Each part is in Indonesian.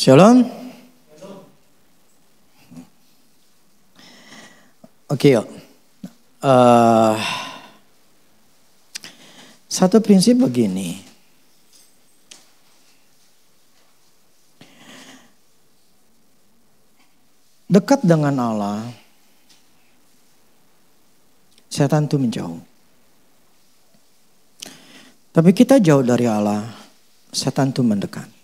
Shalom. Oke, yuk. Satu prinsip begini. Dekat dengan Allah, setan itu menjauh. Tapi kita jauh dari Allah, setan itu mendekat.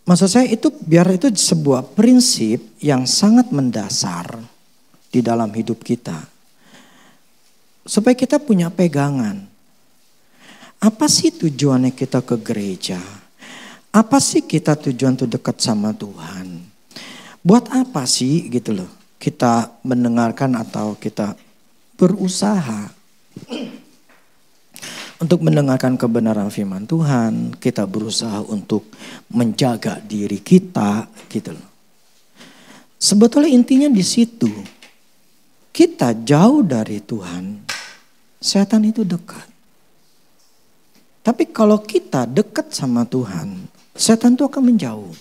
Maksud saya itu biar itu sebuah prinsip yang sangat mendasar di dalam hidup kita. Supaya kita punya pegangan. Apa sih tujuannya kita ke gereja? Apa sih kita tujuan untuk dekat sama Tuhan? Buat apa sih gitu loh kita mendengarkan atau kita berusaha untuk mendengarkan kebenaran firman Tuhan, kita berusaha untuk menjaga diri kita gitu loh. Sebetulnya intinya di situ. Kita jauh dari Tuhan, setan itu dekat. Tapi kalau kita dekat sama Tuhan, setan itu akan menjauh.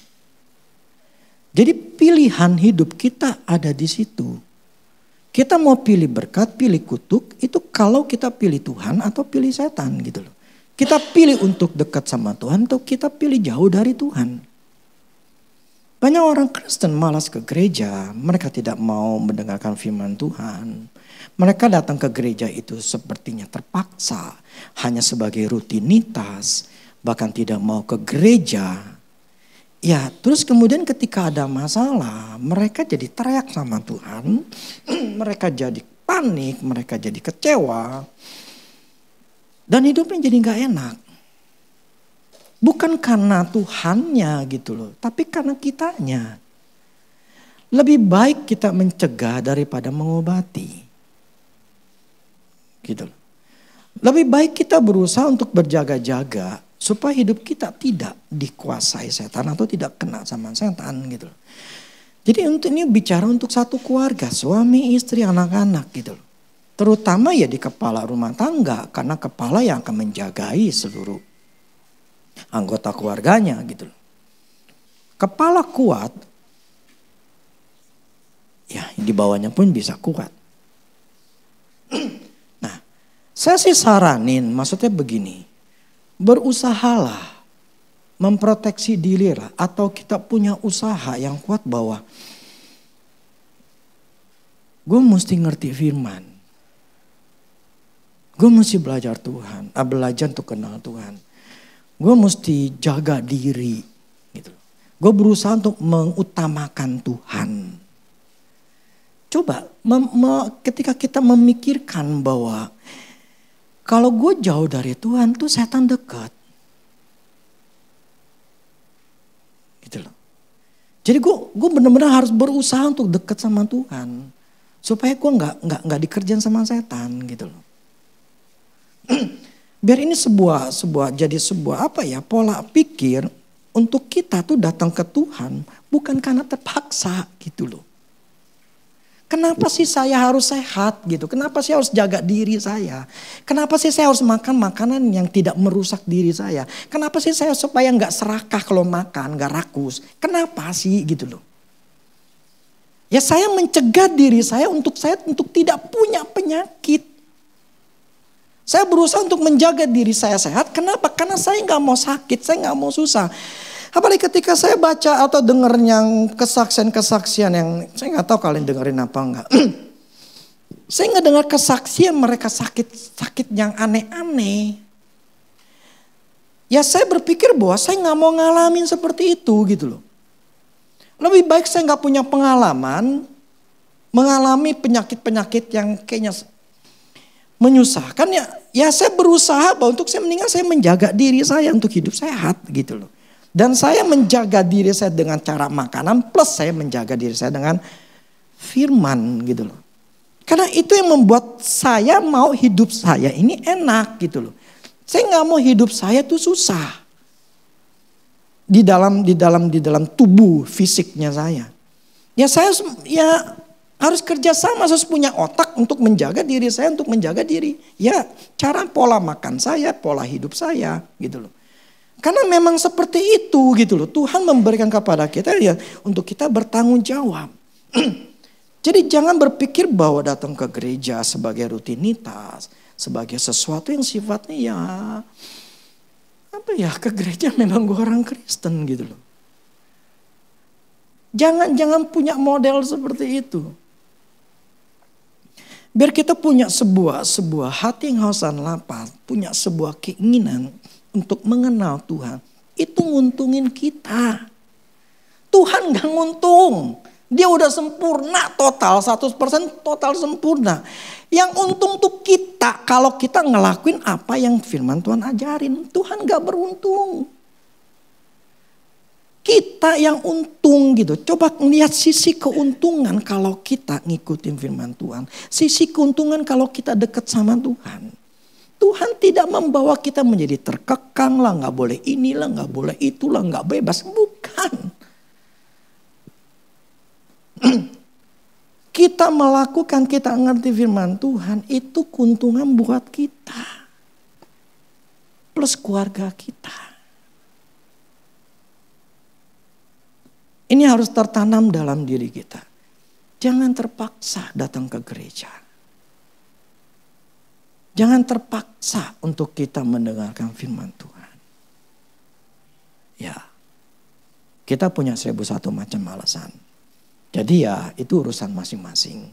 Jadi pilihan hidup kita ada di situ. Kita mau pilih berkat, pilih kutuk, itu kalau kita pilih Tuhan atau pilih setan gitu loh. Kita pilih untuk dekat sama Tuhan atau kita pilih jauh dari Tuhan. Banyak orang Kristen malas ke gereja, mereka tidak mau mendengarkan firman Tuhan. Mereka datang ke gereja itu sepertinya terpaksa, hanya sebagai rutinitas, bahkan tidak mau ke gereja. Ya, terus kemudian ketika ada masalah, mereka jadi teriak sama Tuhan, mereka jadi panik, mereka jadi kecewa, dan hidupnya jadi gak enak. Bukan karena Tuhannya gitu loh, tapi karena kitanya. Lebih baik kita mencegah daripada mengobati. Gitu loh. Lebih baik kita berusaha untuk berjaga-jaga supaya hidup kita tidak dikuasai setan atau tidak kena sama setan gitu loh. Jadi untuk ini bicara untuk satu keluarga, suami, istri, anak-anak gitu loh. Terutama ya di kepala rumah tangga, karena kepala yang akan menjagai seluruh anggota keluarganya gitu loh. Kepala kuat, ya di bawahnya pun bisa kuat. Nah, saya sih saranin, maksudnya begini, berusahalah memproteksi diri lah, atau kita punya usaha yang kuat bahwa gue mesti ngerti firman, gue mesti belajar Tuhan, belajar untuk kenal Tuhan. Gue mesti jaga diri gitu. Gue berusaha untuk mengutamakan Tuhan. Coba ketika kita memikirkan bahwa kalau gue jauh dari Tuhan tuh setan dekat. Gitu loh. Jadi gue benar-benar harus berusaha untuk dekat sama Tuhan. Supaya gue nggak dikerjain sama setan gitu loh. Biar ini jadi sebuah pola pikir untuk kita tuh datang ke Tuhan bukan karena terpaksa gitu loh. Kenapa sih saya harus sehat gitu? Kenapa sih harus jaga diri saya? Kenapa sih saya harus makan makanan yang tidak merusak diri saya? Kenapa sih saya supaya nggak serakah kalau makan, nggak rakus? Kenapa sih gitu loh? Ya saya mencegah diri saya untuk tidak punya penyakit. Saya berusaha untuk menjaga diri saya sehat. Kenapa? Karena saya nggak mau sakit, saya nggak mau susah. Apalagi ketika saya baca atau dengar yang kesaksian-kesaksian yang saya nggak tahu kalian dengerin apa enggak. Saya nggak dengar kesaksian mereka sakit yang aneh-aneh. Ya saya berpikir bahwa saya nggak mau ngalamin seperti itu gitu loh. Lebih baik saya nggak punya pengalaman mengalami penyakit-penyakit yang kayaknya menyusahkan ya saya berusaha bahwa untuk saya menjaga diri saya untuk hidup sehat gitu loh. Dan saya menjaga diri saya dengan cara makanan plus saya menjaga diri saya dengan firman gitu loh. Karena itu yang membuat saya mau hidup saya ini enak gitu loh. Saya nggak mau hidup saya tuh susah. Di dalam tubuh fisiknya saya. Ya saya harus kerjasama, harus punya otak untuk menjaga diri saya, untuk menjaga diri. Ya cara pola makan saya, pola hidup saya gitu loh. Karena memang seperti itu gitu loh. Tuhan memberikan kepada kita ya untuk kita bertanggung jawab. Jadi jangan berpikir bahwa datang ke gereja sebagai rutinitas, sebagai sesuatu yang sifatnya ya apa ya, ke gereja memang gue orang Kristen gitu loh. Jangan punya model seperti itu. Biar kita punya sebuah hati yang hausan lapar, punya sebuah keinginan untuk mengenal Tuhan. Itu nguntungin kita. Tuhan gak nguntung. Dia udah sempurna total, 100% total sempurna. Yang untung tuh kita kalau kita ngelakuin apa yang firman Tuhan ajarin. Tuhan gak beruntung. Kita yang untung gitu. Coba lihat sisi keuntungan kalau kita ngikutin firman Tuhan. Sisi keuntungan kalau kita dekat sama Tuhan. Tuhan tidak membawa kita menjadi terkekang lah, gak boleh inilah, gak boleh itulah, gak bebas. Bukan. Kita melakukan, kita ngerti firman Tuhan, itu keuntungan buat kita. Plus keluarga kita. Ini harus tertanam dalam diri kita. Jangan terpaksa datang ke gereja. Jangan terpaksa untuk kita mendengarkan firman Tuhan. Ya, kita punya 1001 macam alasan. Jadi ya itu urusan masing-masing.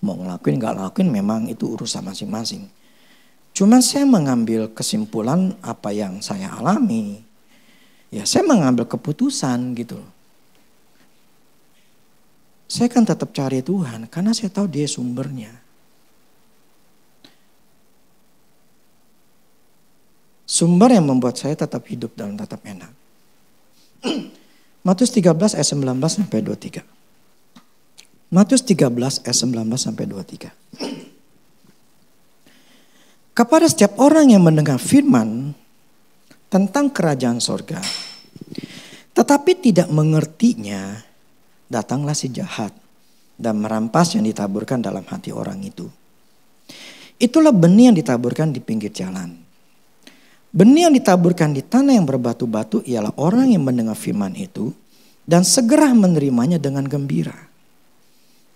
Mau ngelakuin gak ngelakuin memang itu urusan masing-masing. Cuman saya mengambil kesimpulan apa yang saya alami. Ya saya mengambil keputusan gitu. Saya kan tetap cari Tuhan karena saya tahu Dia sumbernya. Sumber yang membuat saya tetap hidup dan tetap enak. Matius 13 ayat 19 sampai 23. Matius 13 ayat 19 sampai 23. Kepada setiap orang yang mendengar firman tentang kerajaan sorga, tetapi tidak mengertinya, datanglah si jahat dan merampas yang ditaburkan dalam hati orang itu. Itulah benih yang ditaburkan di pinggir jalan. Benih yang ditaburkan di tanah yang berbatu-batu ialah orang yang mendengar firman itu dan segera menerimanya dengan gembira.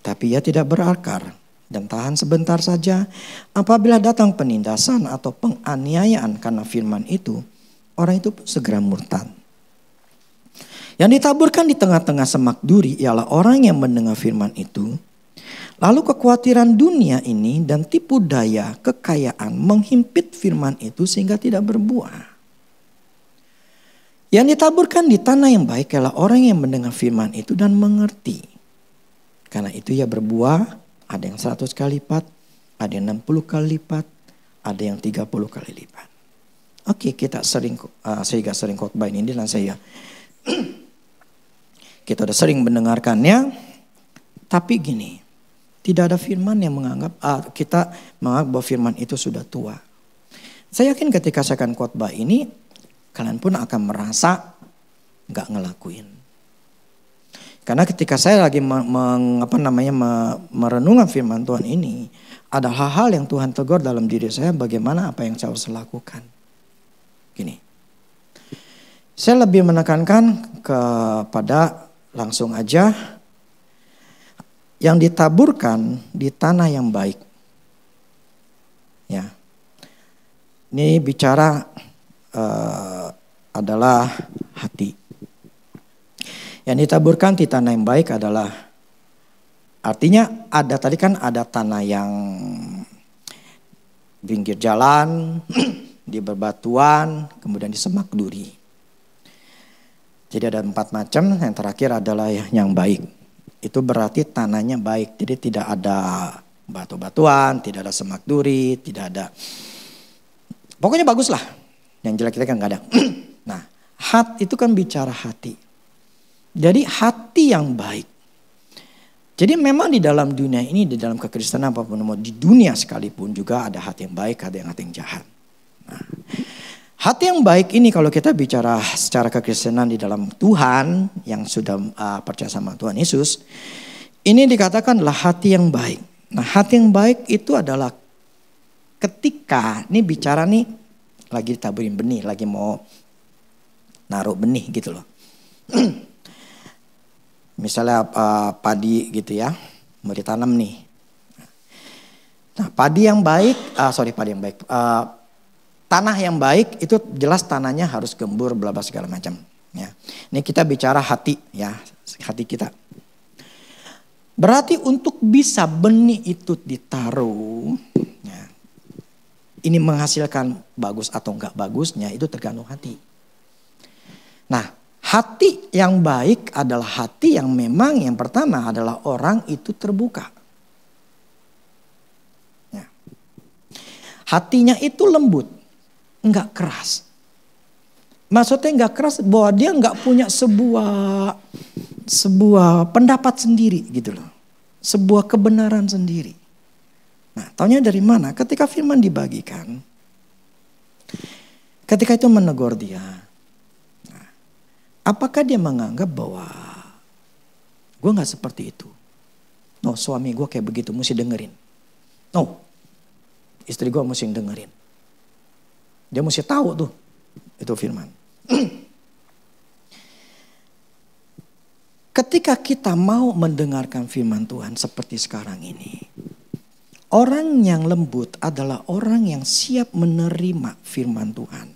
Tapi ia tidak berakar dan tahan sebentar saja. Apabila datang penindasan atau penganiayaan karena firman itu, orang itu segera murtad. Yang ditaburkan di tengah-tengah semak duri ialah orang yang mendengar firman itu, lalu kekhawatiran dunia ini dan tipu daya kekayaan menghimpit firman itu sehingga tidak berbuah. Yang ditaburkan di tanah yang baik ialah orang yang mendengar firman itu dan mengerti. Karena itu ia berbuah, ada yang 100 kali lipat, ada yang 60 kali lipat, ada yang 30 kali lipat. Oke, kita sehingga sering khotbah ini dan saya kita udah sering mendengarkannya, tapi gini. Tidak ada firman yang kita menganggap bahwa firman itu sudah tua. Saya yakin ketika saya akan khotbah ini, kalian pun akan merasa gak ngelakuin. Karena ketika saya lagi merenungkan firman Tuhan ini, ada hal-hal yang Tuhan tegur dalam diri saya bagaimana apa yang saya harus lakukan. Gini, saya lebih menekankan kepada langsung aja, yang ditaburkan di tanah yang baik. Ya. Ini bicara adalah hati. Yang ditaburkan di tanah yang baik adalah artinya tadi kan ada tanah yang pinggir jalan, di berbatuan, kemudian di semak duri. Jadi ada 4 macam, yang terakhir adalah yang baik. Itu berarti tanahnya baik. Jadi tidak ada batu-batuan, tidak ada semak duri, tidak ada. Pokoknya bagus lah. Yang jelek kita kan gak ada. Nah, hati itu kan bicara hati. Jadi hati yang baik. Jadi memang di dalam dunia ini, di dalam kekristenan apapun, di dunia sekalipun juga ada hati yang baik, ada yang hati yang jahat. Nah, hati yang baik ini kalau kita bicara secara kekristenan di dalam Tuhan yang sudah percaya sama Tuhan Yesus, ini dikatakan adalah hati yang baik. Nah, hati yang baik itu adalah ketika ini bicara nih lagi taburin benih, lagi mau naruh benih gitu loh. Misalnya padi gitu ya, mau ditanam nih. Nah, padi yang baik, tanah yang baik itu jelas tanahnya harus gembur, bla bla segala macam. Ya. Ini kita bicara hati ya, hati kita. Berarti untuk bisa benih itu ditaruh, ya, ini menghasilkan bagus atau enggak bagusnya itu tergantung hati. Nah, hati yang baik adalah hati yang memang yang pertama adalah orang itu terbuka. Ya. Hatinya itu lembut, enggak keras. Maksudnya enggak keras bahwa dia enggak punya sebuah pendapat sendiri gitu loh. Sebuah kebenaran sendiri. Nah, taunya dari mana? Ketika firman dibagikan. Ketika itu menegur dia. Nah, apakah dia menganggap bahwa gue gak seperti itu? No, suami gue kayak begitu, mesti dengerin. No, istri gue mesti dengerin. Dia mesti tahu tuh, itu firman. Ketika kita mau mendengarkan firman Tuhan seperti sekarang ini. Orang yang lembut adalah orang yang siap menerima firman Tuhan.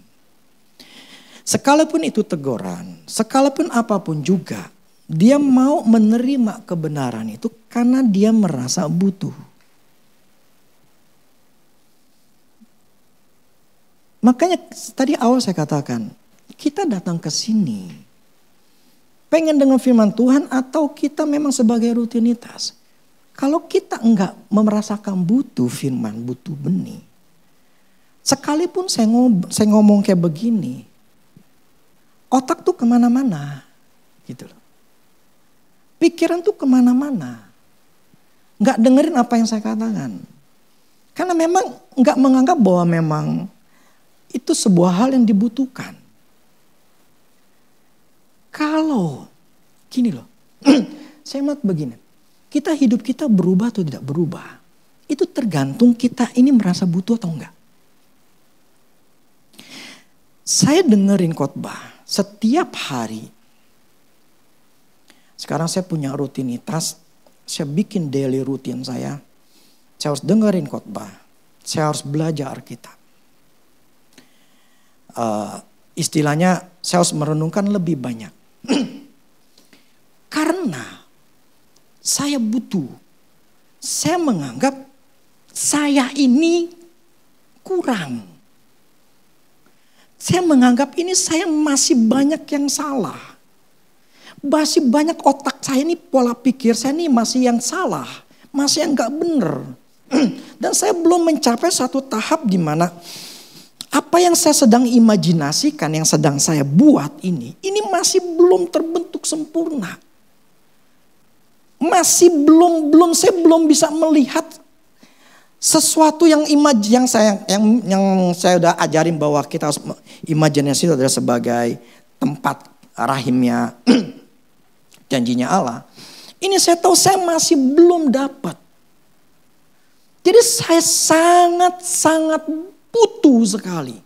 Sekalipun itu teguran, sekalipun apapun juga. Dia mau menerima kebenaran itu karena dia merasa butuh. Makanya tadi awal saya katakan, kita datang ke sini pengen dengan firman Tuhan atau kita memang sebagai rutinitas. Kalau kita enggak merasakan butuh firman, butuh benih. Sekalipun saya ngomong kayak begini. Otak tuh kemana-mana. Gitu loh. Pikiran tuh kemana-mana. Enggak dengerin apa yang saya katakan. Karena memang enggak menganggap bahwa memang itu sebuah hal yang dibutuhkan. Kalau, gini loh, saya melihat begini, hidup kita berubah atau tidak berubah, itu tergantung kita ini merasa butuh atau enggak. Saya dengerin khotbah setiap hari. Sekarang saya punya rutinitas, saya bikin daily rutin saya harus dengerin khotbah, saya harus belajar Alkitab. Istilahnya saya harus merenungkan lebih banyak. Karena saya butuh. Saya menganggap saya ini kurang. Saya menganggap ini saya masih banyak yang salah. Masih banyak otak saya ini pola pikir saya ini masih yang salah. Masih yang gak bener. Dan saya belum mencapai satu tahap di mana apa yang saya sedang imajinasikan, yang sedang saya buat ini masih belum terbentuk sempurna. Saya belum bisa melihat sesuatu yang saya udah ajarin bahwa kita harus imajinasi itu adalah sebagai tempat rahimnya janjinya Allah. Ini saya tahu saya masih belum dapat. Jadi saya sangat butuh sekali.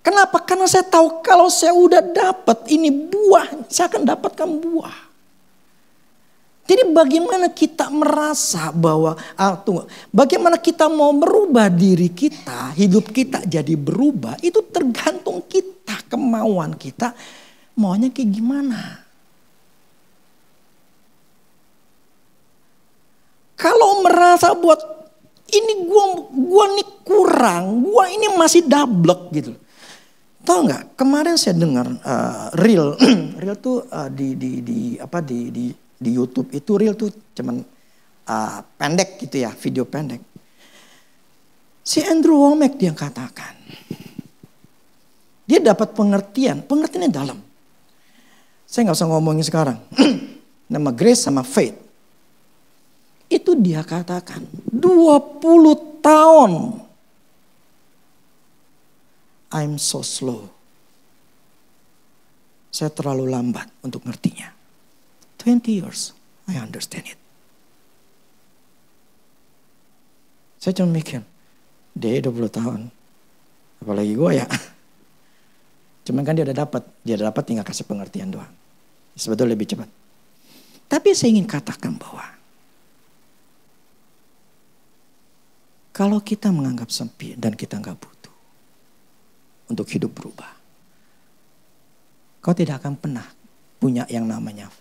Kenapa? Karena saya tahu kalau saya udah dapat ini buah, saya akan dapatkan buah. Jadi bagaimana kita merasa bahwa, bagaimana kita mau merubah diri kita, hidup kita jadi berubah, itu tergantung kita, kemauan kita, maunya kayak gimana. Kalau merasa buat ini gua nih kurang, gua ini masih dablek gitu. Tahu nggak? Kemarin saya dengar reel tuh di YouTube itu reel tuh cuman pendek gitu ya, video pendek. Si Andrew Wommack dia katakan, dia dapat pengertiannya dalam. Saya nggak usah ngomongin sekarang. Nama grace sama faith. Itu dia katakan 20 tahun. I'm so slow. Saya terlalu lambat untuk ngertinya. 20 years, I understand it. Saya cuma mikir, dia 20 tahun. Apalagi gue ya. Cuman kan dia udah dapat tinggal kasih pengertian doang. Sebetulnya lebih cepat. Tapi saya ingin katakan bahwa kalau kita menganggap sempit dan kita nggak butuh untuk hidup berubah, kau tidak akan pernah punya yang namanya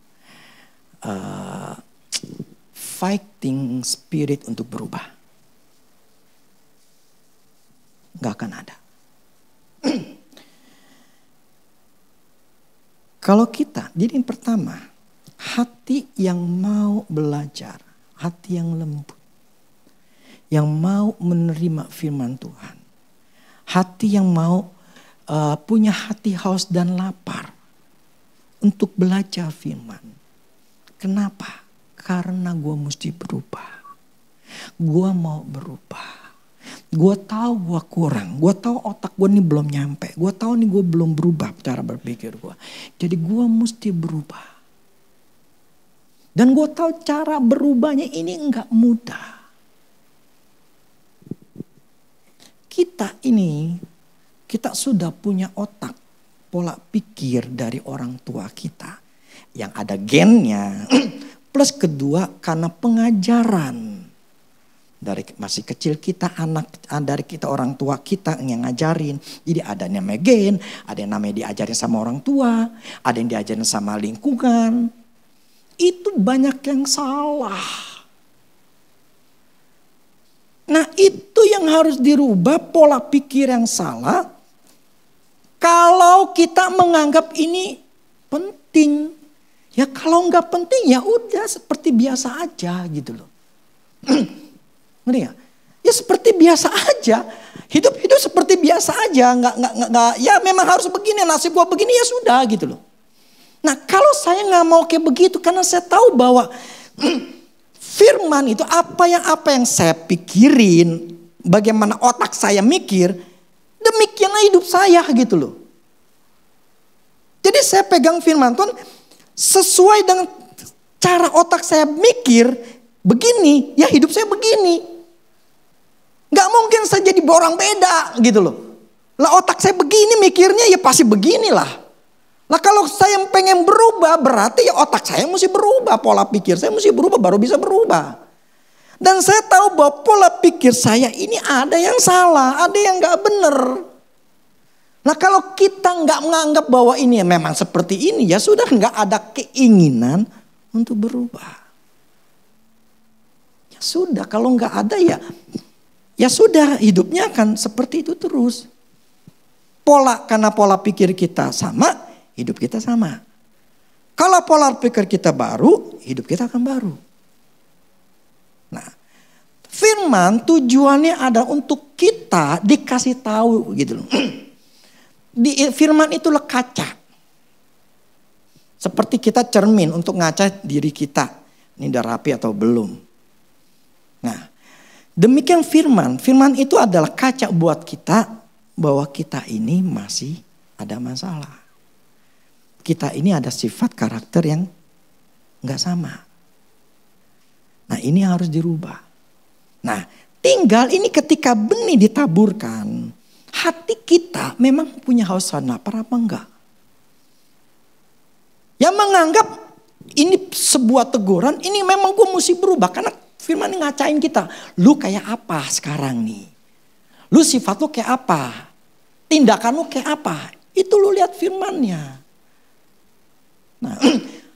fighting spirit untuk berubah. Nggak akan ada. Kalau kita, jadi yang pertama, hati yang mau belajar, hati yang lembut, yang mau menerima firman Tuhan, hati yang mau punya hati haus dan lapar untuk belajar firman. Kenapa? Karena gue mesti berubah. Gue mau berubah. Gue tahu gue kurang. Gue tahu otak gue ini belum nyampe. Gue tahu nih gue belum berubah cara berpikir gue. Jadi gue mesti berubah. Dan gue tahu cara berubahnya ini enggak mudah. Kita sudah punya otak, pola pikir dari orang tua kita. Yang ada gennya. Plus kedua karena pengajaran. Dari masih kecil kita dari kita orang tua kita yang ngajarin. Jadi ada yang namanya gen, ada yang namanya diajarin sama orang tua, ada yang diajarin sama lingkungan. Itu banyak yang salah. Nah itu yang harus dirubah, pola pikir yang salah. Kalau kita menganggap ini penting. Ya kalau nggak penting ya udah seperti biasa aja gitu loh. Ngerti gak? Ya seperti biasa aja. Hidup seperti biasa aja. Nggak, ya memang harus begini, nasib gua begini ya sudah gitu loh. Nah kalau saya nggak mau kayak begitu karena saya tahu bahwa firman itu apa yang saya pikirin, bagaimana otak saya mikir, demikianlah hidup saya gitu loh. Jadi saya pegang firman Tuhan sesuai dengan cara otak saya mikir begini, ya hidup saya begini. Gak mungkin saya jadi orang beda gitu loh. Lah otak saya begini mikirnya ya pasti beginilah. Lah kalau saya pengen berubah berarti ya otak saya mesti berubah. Pola pikir saya mesti berubah baru bisa berubah. Dan saya tahu bahwa pola pikir saya ini ada yang salah, ada yang gak benar. Nah kalau kita gak menganggap bahwa ini memang seperti ini ya sudah gak ada keinginan untuk berubah. Ya sudah kalau gak ada ya sudah hidupnya akan seperti itu terus. Karena pola pikir kita sama, hidup kita sama. Kalau pola pikir kita baru, hidup kita akan baru. Nah, firman tujuannya ada untuk kita dikasih tahu gitu loh. Firman itulah kaca. Seperti kita cermin untuk ngaca diri kita. Ini udah rapi atau belum. Nah, demikian firman itu adalah kaca buat kita bahwa kita ini masih ada masalah. Kita ini ada sifat karakter yang nggak sama. Nah ini harus dirubah. Nah tinggal ini ketika benih ditaburkan, hati kita memang punya haus dan lapar apa enggak? Yang menganggap ini sebuah teguran, ini memang gue mesti berubah karena firman ini ngacain kita. Lu kayak apa sekarang nih? Lu sifat lu kayak apa? Tindakan lu kayak apa? Itu lu lihat firmannya. Nah,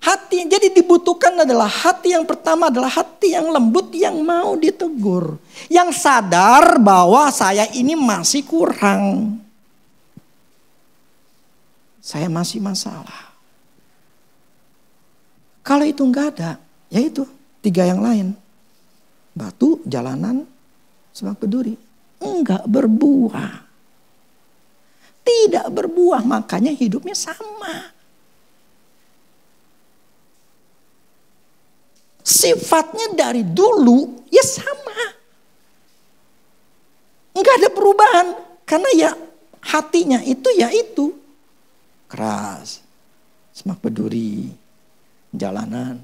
hati jadi dibutuhkan adalah hati yang pertama adalah hati yang lembut yang mau ditegur. Yang sadar bahwa saya ini masih kurang. Saya masih masalah. Kalau itu enggak ada, ya itu 3 yang lain. Batu, jalanan, semak peduri. Enggak berbuah. Tidak berbuah, makanya hidupnya sama. Sifatnya dari dulu ya sama. Enggak ada perubahan. Karena ya hatinya itu ya itu. Keras. Semak peduri. Jalanan.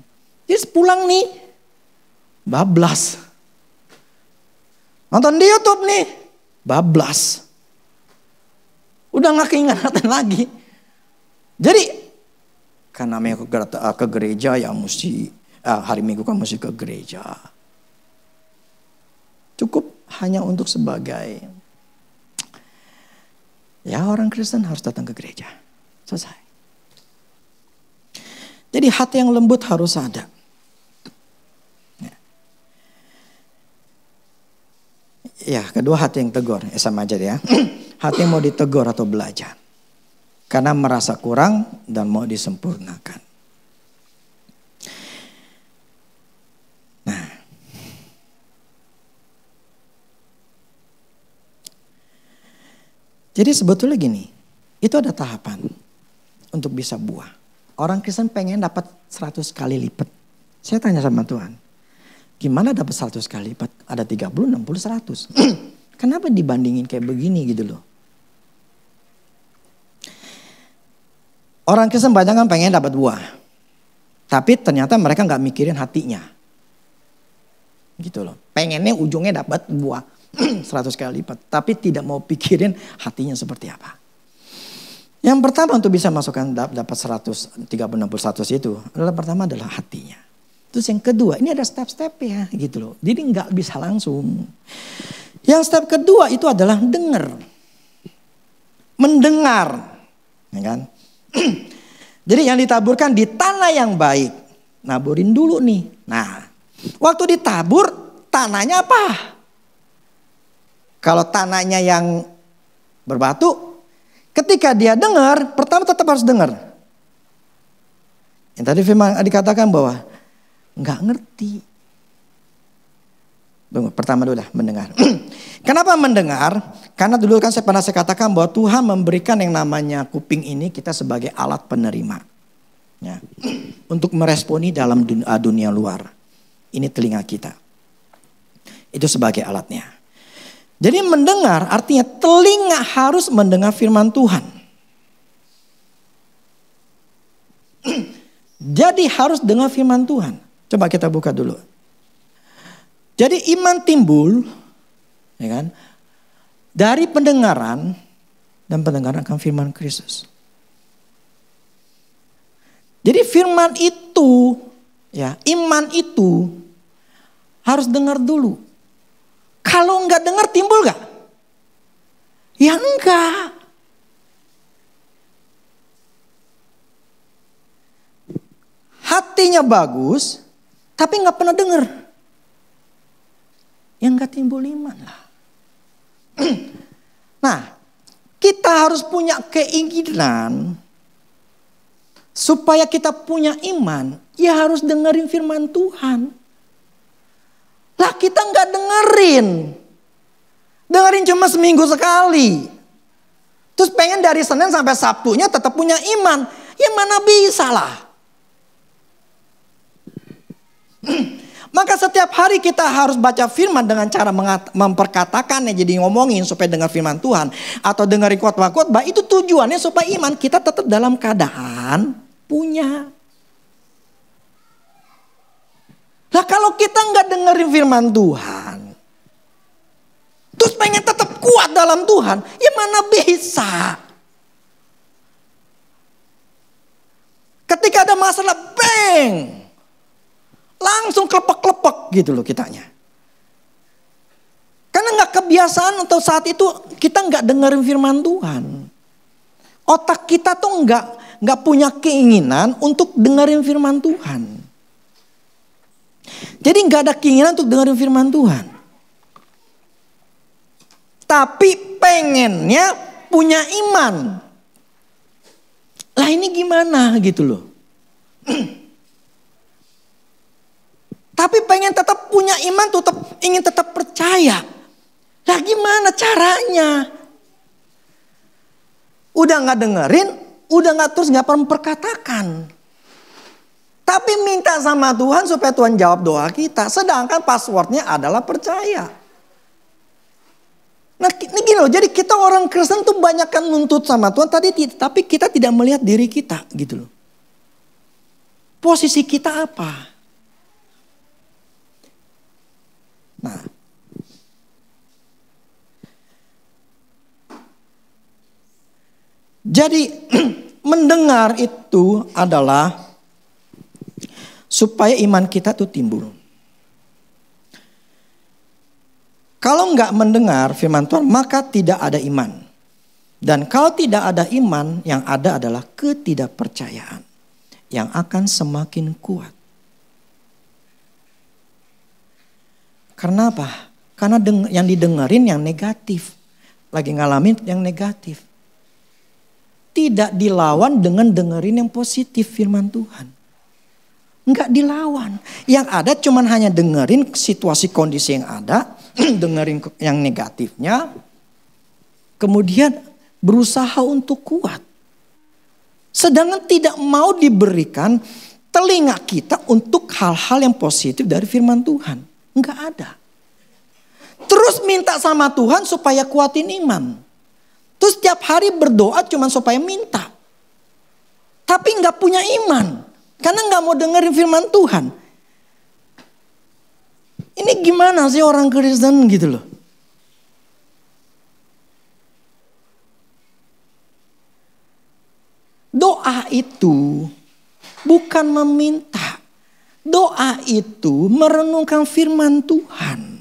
Jadi pulang nih. Bablas. Nonton di YouTube nih. Bablas. Udah gak keingetan lagi. Jadi karena ke gereja ya mesti hari Minggu kan mesti ke gereja. Cukup hanya untuk sebagai ya orang Kristen harus datang ke gereja. Selesai. Jadi hati yang lembut harus ada. Ya, kedua hati yang tegur, sama aja ya. Hati yang mau ditegur atau belajar. Karena merasa kurang dan mau disempurnakan. Nah. Jadi sebetulnya gini, itu ada tahapan untuk bisa buah. Orang Kristen pengen dapat 100 kali lipat. Saya tanya sama Tuhan, gimana dapat 100 kali lipat? Ada 30, 60, 100. Kenapa dibandingin kayak begini gitu loh? Orang Kristen banyak kan pengen dapat buah. Tapi ternyata mereka gak mikirin hatinya. Gitu loh. Pengennya ujungnya dapat buah 100 kali lipat. Tapi tidak mau pikirin hatinya seperti apa. Yang pertama untuk bisa masukkan dapat 100, 30, 60, 100 itu pertama adalah hatinya. Terus yang kedua, ini ada step-step ya gitu loh. Jadi nggak bisa langsung. Yang step kedua itu adalah dengar. Mendengar. Ya kan? Jadi yang ditaburkan di tanah yang baik. Naburin dulu nih. Nah, waktu ditabur tanahnya apa? Kalau tanahnya yang berbatu, ketika dia dengar, pertama tetap harus dengar. Yang tadi firman dikatakan bahwa nggak ngerti. Pertama dulu dah mendengar. Kenapa mendengar? Karena dulu kan saya pernah katakan bahwa Tuhan memberikan yang namanya kuping ini kita sebagai alat penerima. Ya. Untuk meresponi dalam dunia luar. Ini telinga kita. Itu sebagai alatnya. Jadi mendengar artinya telinga harus mendengar firman Tuhan. Jadi harus dengar firman Tuhan. Coba kita buka dulu. Jadi iman timbul ya kan, dari pendengaran dan pendengaran akan firman Kristus. Jadi firman itu ya, iman itu harus dengar dulu. Kalau enggak dengar timbul enggak? Ya enggak. Hatinya bagus, tapi enggak pernah dengar. Ya enggak timbul iman lah. Nah, kita harus punya keinginan supaya kita punya iman, ya harus dengerin firman Tuhan. Lah kita nggak dengerin. Dengerin cuma seminggu sekali. Terus pengen dari Senin sampai Sabtunya tetap punya iman. Ya mana bisa lah. Maka setiap hari kita harus baca firman dengan cara memperkatakannya. Jadi ngomongin supaya dengar firman Tuhan. Atau dengerin khotbah-khotbah. Itu tujuannya supaya iman kita tetap dalam keadaan punya. Nah kalau kita nggak dengerin firman Tuhan, terus pengen tetap kuat dalam Tuhan, ya mana bisa. Ketika ada masalah, bang, langsung klepek-klepek gitu loh kitanya. Karena nggak kebiasaan atau saat itu kita nggak dengerin firman Tuhan. Otak kita tuh nggak punya keinginan untuk dengerin firman Tuhan. Jadi gak ada keinginan untuk dengerin firman Tuhan. Tapi pengennya punya iman. Lah ini gimana gitu loh. Tapi pengen tetap punya iman, ingin tetap percaya. Lah gimana caranya? Udah gak dengerin, udah gak terus gak pernah memperkatakan. Tapi minta sama Tuhan supaya Tuhan jawab doa kita. Sedangkan passwordnya adalah percaya. Nah ini gini loh, jadi kita orang Kristen tuh banyak kan nuntut sama Tuhan. Tapi kita tidak melihat diri kita gitu loh. Posisi kita apa? Nah. Jadi mendengar itu adalah supaya iman kita tuh timbul. Kalau enggak mendengar firman Tuhan, maka tidak ada iman. Dan kalau tidak ada iman, yang ada adalah ketidakpercayaan yang akan semakin kuat. Karena apa? Karena yang didengerin yang negatif. Lagi ngalamin yang negatif. Tidak dilawan dengan dengerin yang positif firman Tuhan. Enggak dilawan. Yang ada cuman hanya dengerin situasi kondisi yang ada. Dengerin yang negatifnya. Kemudian berusaha untuk kuat. Sedangkan tidak mau diberikan telinga kita untuk hal-hal yang positif dari firman Tuhan. Enggak ada. Terus minta sama Tuhan supaya kuatin iman. Terus setiap hari berdoa cuma supaya minta. Tapi enggak punya iman. Karena enggak mau dengerin firman Tuhan. Ini gimana sih orang Kristen gitu loh. Doa itu bukan meminta. Doa itu merenungkan firman Tuhan.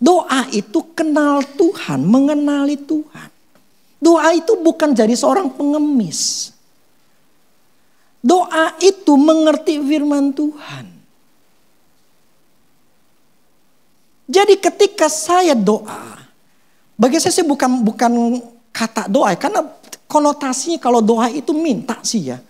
Doa itu kenal Tuhan, mengenali Tuhan. Doa itu bukan jadi seorang pengemis. Doa itu mengerti firman Tuhan. Jadi ketika saya doa, bagi saya sih bukan kata doa, karena konotasinya kalau doa itu minta sih ya.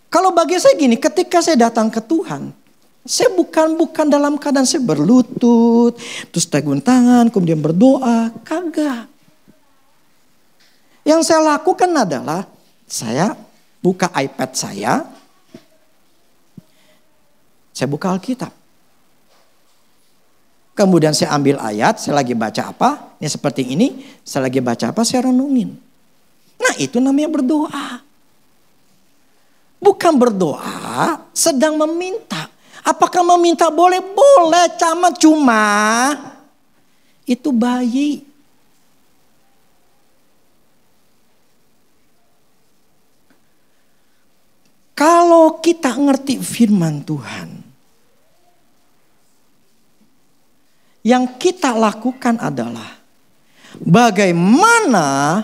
Kalau bagi saya gini, ketika saya datang ke Tuhan, saya bukan dalam keadaan saya berlutut, terus tegun tangan, kemudian berdoa, kagak. Yang saya lakukan adalah saya buka iPad saya buka Alkitab. Kemudian saya ambil ayat, saya lagi baca apa, ini seperti ini, saya lagi baca apa, saya renungin. Nah itu namanya berdoa. Bukan berdoa, sedang meminta. Apakah meminta boleh? Boleh, cuma itu bayi. Kalau kita ngerti firman Tuhan, yang kita lakukan adalah bagaimana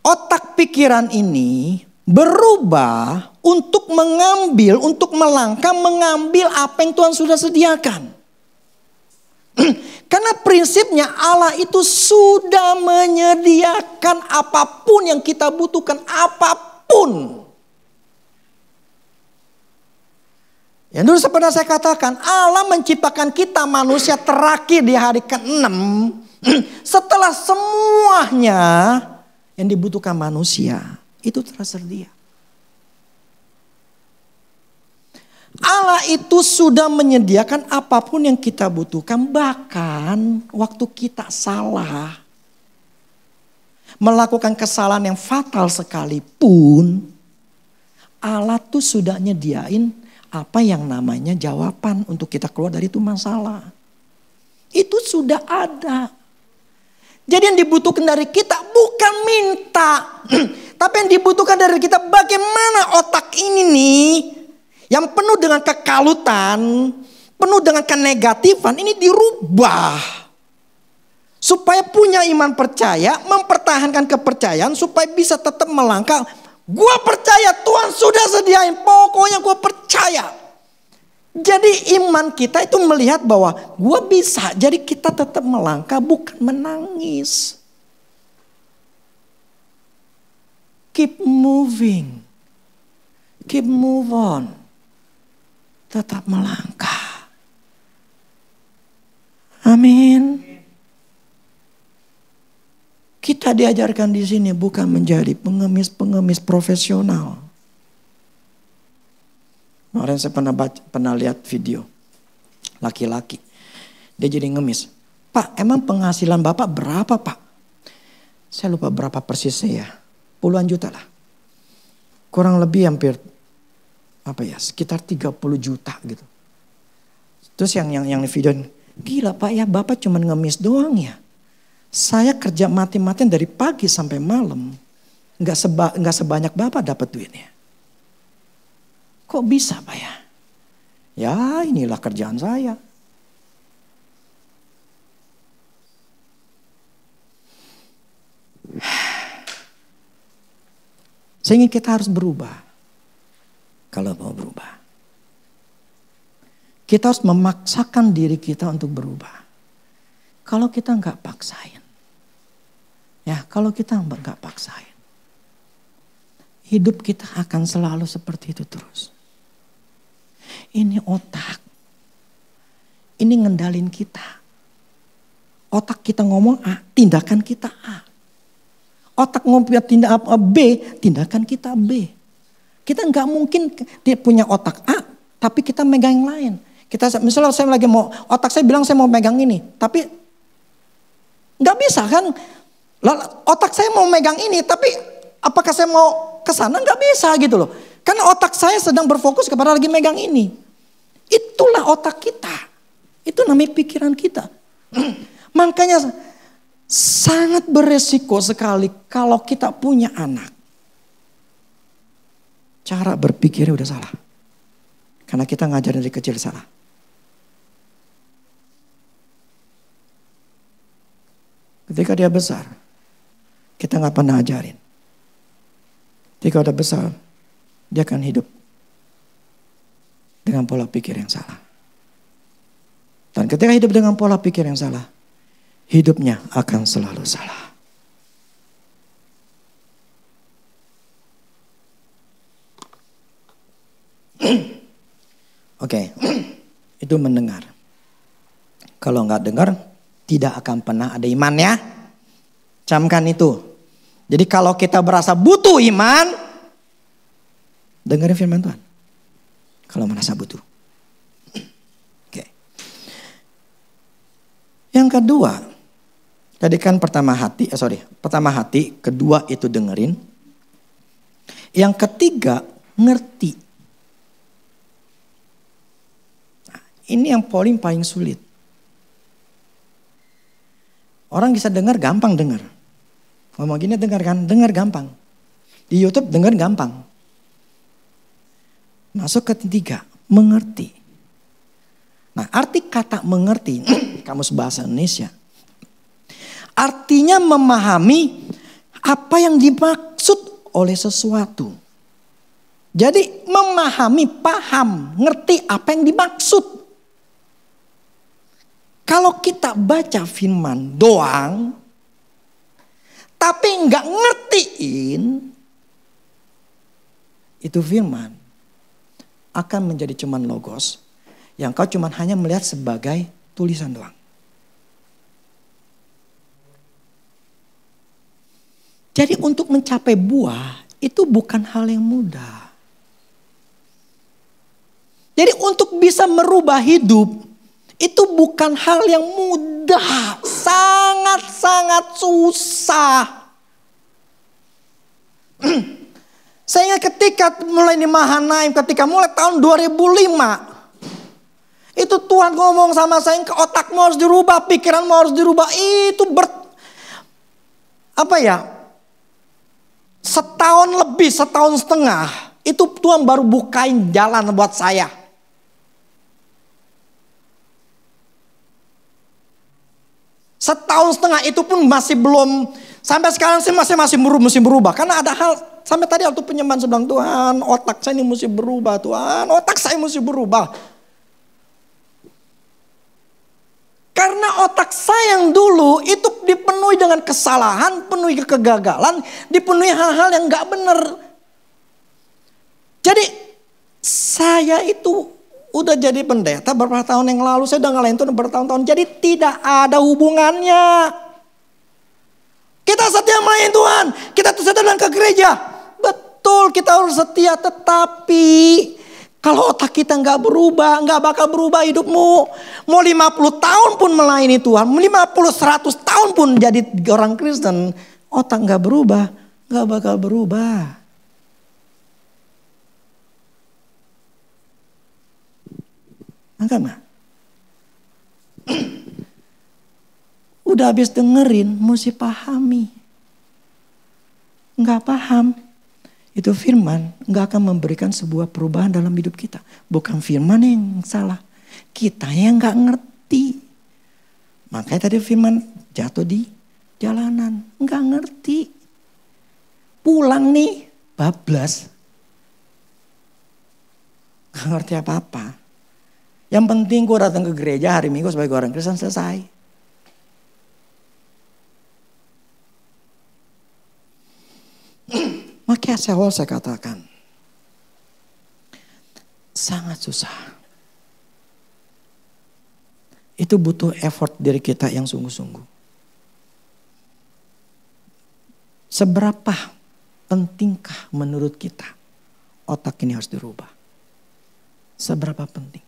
otak pikiran ini berubah untuk mengambil, untuk melangkah mengambil apa yang Tuhan sudah sediakan. Karena prinsipnya Allah itu sudah menyediakan apapun yang kita butuhkan, apapun. Ya dulu pernah saya katakan, Allah menciptakan kita manusia terakhir di hari ke-6. Setelah semuanya yang dibutuhkan manusia itu tersedia. Allah itu sudah menyediakan apapun yang kita butuhkan. Bahkan waktu kita salah, melakukan kesalahan yang fatal sekalipun, Allah tuh sudah nyediain apa yang namanya jawaban untuk kita keluar dari itu masalah. Itu sudah ada. Jadi yang dibutuhkan dari kita bukan minta. Tapi yang dibutuhkan dari kita bagaimana otak ini nih, yang penuh dengan kekalutan, penuh dengan kenegatifan, ini dirubah. Supaya punya iman percaya, mempertahankan kepercayaan supaya bisa tetap melangkah. Gua percaya Tuhan sudah sediain, pokoknya gua percaya. Jadi iman kita itu melihat bahwa gua bisa, jadi kita tetap melangkah bukan menangis. Keep moving, keep move on, tetap melangkah. Amin. Kita diajarkan di sini bukan menjadi pengemis-pengemis profesional. Kemarin saya pernah lihat video laki-laki, dia jadi ngemis. Pak, emang penghasilan Bapak berapa, Pak? Saya lupa berapa persisnya ya, puluhan juta lah. Kurang lebih hampir sekitar 30 juta gitu. Terus yang video, gila Pak ya, Bapak cuma ngemis doang ya. Saya kerja mati-matian dari pagi sampai malam. nggak sebanyak Bapak dapat duitnya. Kok bisa Pak ya? Ya inilah kerjaan saya. Sehingga kita harus berubah. Kalau mau berubah. Kita harus memaksakan diri kita untuk berubah. Kalau kita nggak paksain. Ya kalau kita nggak paksain. Hidup kita akan selalu seperti itu terus. Ini otak. Ini ngendalin kita. Otak kita ngomong A, tindakan kita A. Otak ngomong tindakan B, tindakan kita B. Kita nggak mungkin dia punya otak A, tapi kita megang yang lain. Misalnya saya lagi mau, otak saya bilang saya mau megang ini, tapi nggak bisa kan? Otak saya mau megang ini, tapi apakah saya mau ke sana? Nggak bisa gitu loh. Karena otak saya sedang berfokus kepada lagi megang ini. Itulah otak kita. Itu namanya pikiran kita. Makanya sangat beresiko sekali kalau kita punya anak. Cara berpikirnya udah salah. Karena kita ngajarin dari kecil salah. Ketika dia besar, kita nggak pernah ajarin. Ketika udah besar, dia akan hidup dengan pola pikir yang salah. Dan ketika hidup dengan pola pikir yang salah, hidupnya akan selalu salah. Oke, itu mendengar. Kalau nggak dengar, tidak akan pernah ada iman ya. Camkan itu. Jadi kalau kita berasa butuh iman, dengerin firman Tuhan. Kalau merasa butuh. Oke. Yang kedua, tadi kan pertama hati, kedua itu dengerin. Yang ketiga, ngerti. Nah, ini yang paling sulit. Orang bisa dengar gampang dengar. Ngomong gini dengar gampang. Di YouTube dengar gampang. Masuk ke ketiga, mengerti. Nah arti kata mengerti, kamus bahasa Indonesia. Artinya memahami apa yang dimaksud oleh sesuatu. Jadi memahami, paham, ngerti apa yang dimaksud. Kalau kita baca firman doang, tapi nggak ngertiin, itu firman akan menjadi cuman logos yang kau cuman hanya melihat sebagai tulisan doang. Jadi untuk mencapai buah itu bukan hal yang mudah. Jadi untuk bisa merubah hidup itu bukan hal yang mudah, sangat-sangat susah. Saya ingat ketika mulai di Mahanaim, ketika mulai tahun 2005. Itu Tuhan ngomong sama saya, otakmu harus dirubah, pikiranmu harus dirubah. Itu setahun lebih, setahun setengah. Itu Tuhan baru bukain jalan buat saya. Setahun setengah itu pun masih belum, sampai sekarang sih masih berubah. Karena ada hal, sampai tadi waktu penyembahan saya bilang, Tuhan otak saya ini mesti berubah, Tuhan otak saya mesti berubah. Karena otak saya yang dulu itu dipenuhi dengan kesalahan, penuhi kegagalan, dipenuhi hal-hal yang gak benar. Jadi saya itu udah jadi pendeta beberapa tahun yang lalu, saya udah ngalahin Tuhan bertahun-tahun. Jadi tidak ada hubungannya. Kita setia melayani Tuhan, kita setia dan ke gereja. Betul kita harus setia, tetapi kalau otak kita nggak berubah, nggak bakal berubah hidupmu. Mau 50 tahun pun melayani Tuhan, 50-100 tahun pun jadi orang Kristen, otak nggak berubah, nggak bakal berubah. Enggak. Udah habis dengerin, mesti pahami. nggak paham itu firman, nggak akan memberikan sebuah perubahan dalam hidup kita. Bukan firman yang salah, kita yang nggak ngerti. Makanya tadi firman jatuh di jalanan, nggak ngerti. Pulang nih, bablas. Nggak ngerti apa-apa. Yang penting gue datang ke gereja hari Minggu sebagai orang Kristen, selesai. Makanya saya katakan, sangat susah. Itu butuh effort dari kita yang sungguh-sungguh. Seberapa pentingkah menurut kita otak ini harus dirubah? Seberapa penting?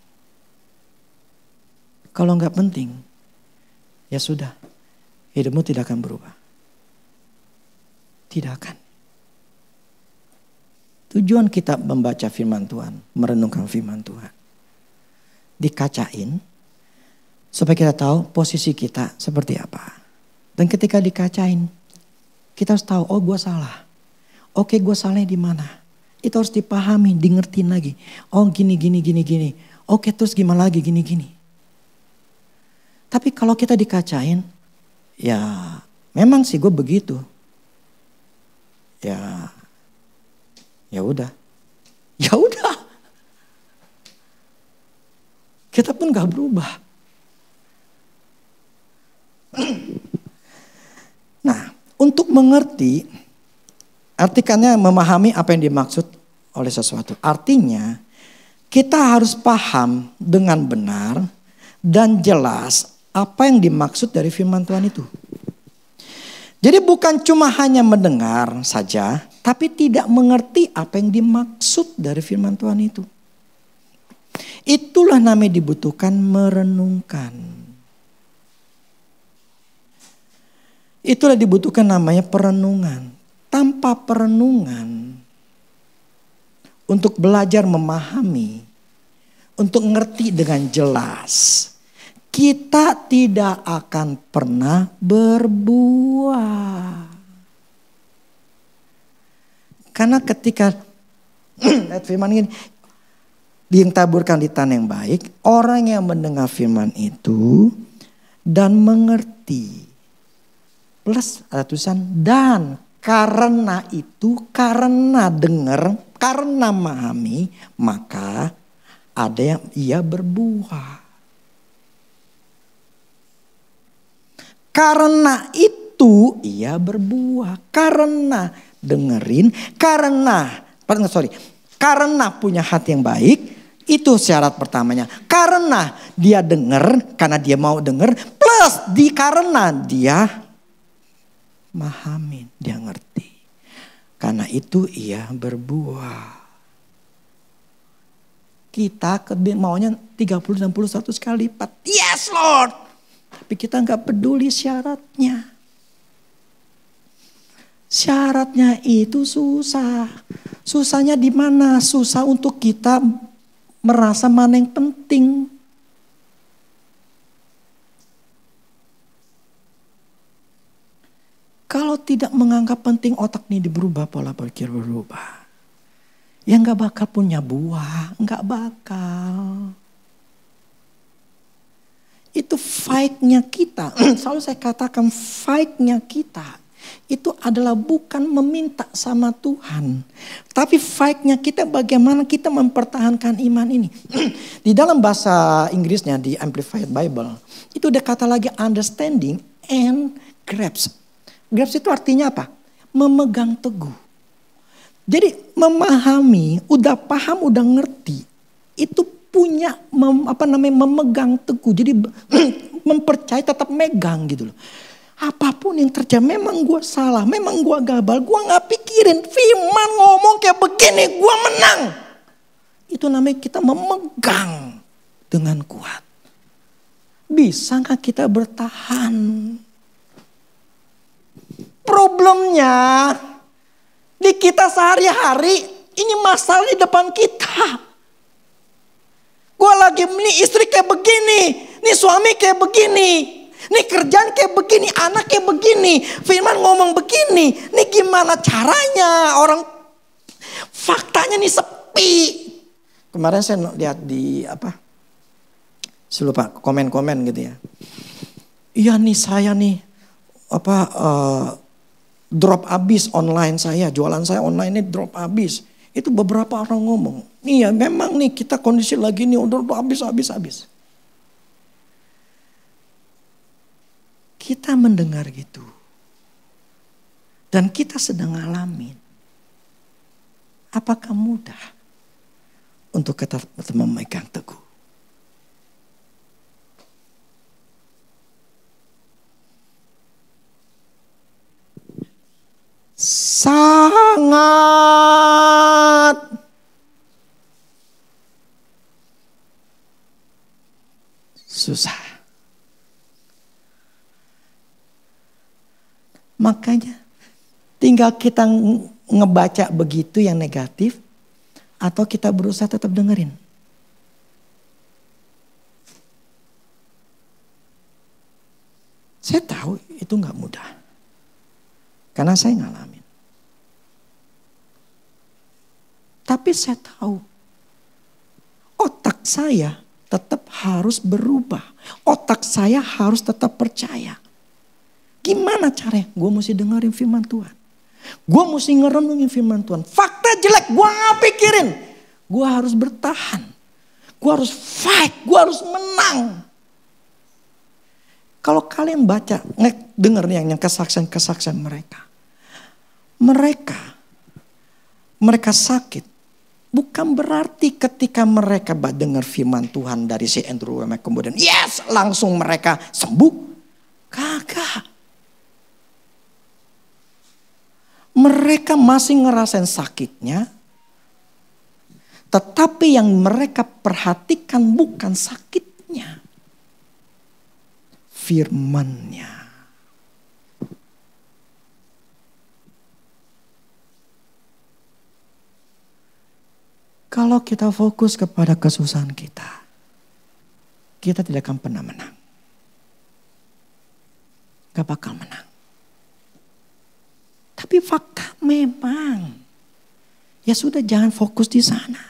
Kalau nggak penting, ya sudah, hidupmu tidak akan berubah. Tidak akan. Tujuan kita membaca firman Tuhan, merenungkan firman Tuhan, dikacain supaya kita tahu posisi kita seperti apa. Dan ketika dikacain, kita harus tahu, oh gue salah. Oke, gue salahnya di mana? Itu harus dipahami, di ngertiin lagi. Oh gini. Oke, terus gimana lagi gini. Tapi kalau kita dikacain, ya memang sih gue begitu. Ya udah. Kita pun gak berubah. Nah, untuk mengerti, artikannya memahami apa yang dimaksud oleh sesuatu. Artinya, kita harus paham dengan benar dan jelas apa yang dimaksud dari firman Tuhan itu. Jadi bukan cuma hanya mendengar saja, tapi tidak mengerti apa yang dimaksud dari firman Tuhan itu. Itulah namanya dibutuhkan merenungkan. Itulah dibutuhkan namanya perenungan. Tanpa perenungan, untuk belajar memahami, untuk ngerti dengan jelas, kita tidak akan pernah berbuah. Karena ketika firman ini ditaburkan di tanah yang baik, orang yang mendengar firman itu dan mengerti. Plus ada tulisan dan, karena itu, karena dengar, karena memahami, maka ada yang ia berbuah. Karena itu ia berbuah. Karena dengerin, karena punya hati yang baik, itu syarat pertamanya. Karena dia denger, karena dia mau denger, plus karena dia mahamin, dia ngerti. Karena itu ia berbuah. Kita maunya 30, 60, 100 kali lipat. Yes Lord. Tapi kita nggak peduli syaratnya. Syaratnya itu susah. Susahnya di mana? Susah untuk kita merasa mana yang penting. Kalau tidak menganggap penting, otak ini berubah, pola pikir berubah. Ya nggak bakal punya buah, nggak bakal. Itu fight-nya kita. Selalu saya katakan fight-nya kita. Itu adalah bukan meminta sama Tuhan. Tapi fight-nya kita bagaimana kita mempertahankan iman ini. Di dalam bahasa Inggrisnya di Amplified Bible. Itu ada kata lagi understanding and grasp. Grasp itu artinya apa? Memegang teguh. Jadi memahami, udah paham, udah ngerti. Itu punya memegang teguh. Jadi mempercayai, tetap megang gitu loh. Apapun yang terjadi, memang gue salah, memang gue gagal, gue gak pikirin firman ngomong kayak begini, gue menang. Itu namanya kita memegang dengan kuat. Bisa gak kita bertahan? Problemnya di kita sehari-hari, ini masalah di depan kita. Gue lagi, ini istri kayak begini, ini suami kayak begini. Nih kerjaan kayak begini, anak kayak begini, firman ngomong begini. Nih gimana caranya? Orang faktanya nih sepi. Kemarin saya lihat di saya lupa komen-komen gitu ya. Iya nih saya nih drop abis online saya, jualan saya online ini drop abis. Itu beberapa orang ngomong, iya memang nih kita kondisi lagi nih udah habis. Kita mendengar gitu. Dan kita sedang ngalamin. Apakah mudah untuk kita memegang teguh? Sangat susah. Makanya tinggal kita ngebaca begitu yang negatif atau kita berusaha tetap dengerin. Saya tahu itu nggak mudah. Karena saya ngalamin. Tapi saya tahu otak saya tetap harus berubah. Otak saya harus tetap percaya. Gimana caranya? Gue mesti dengerin firman Tuhan. Gue mesti ngerenungin firman Tuhan. Fakta jelek gue gak pikirin. Gue harus bertahan. Gue harus fight. Gue harus menang. Kalau kalian baca, denger yang kesaksian-kesaksian mereka. Mereka sakit. Bukan berarti ketika mereka dengar firman Tuhan dari si Andrew Wommack kemudian yes langsung mereka sembuh. Kagak. Mereka masih ngerasain sakitnya. Tetapi yang mereka perhatikan bukan sakitnya. Firman-Nya. Kalau kita fokus kepada kesusahan kita tidak akan pernah menang. Gak bakal menang. Tapi fakta memang, ya sudah jangan fokus di sana.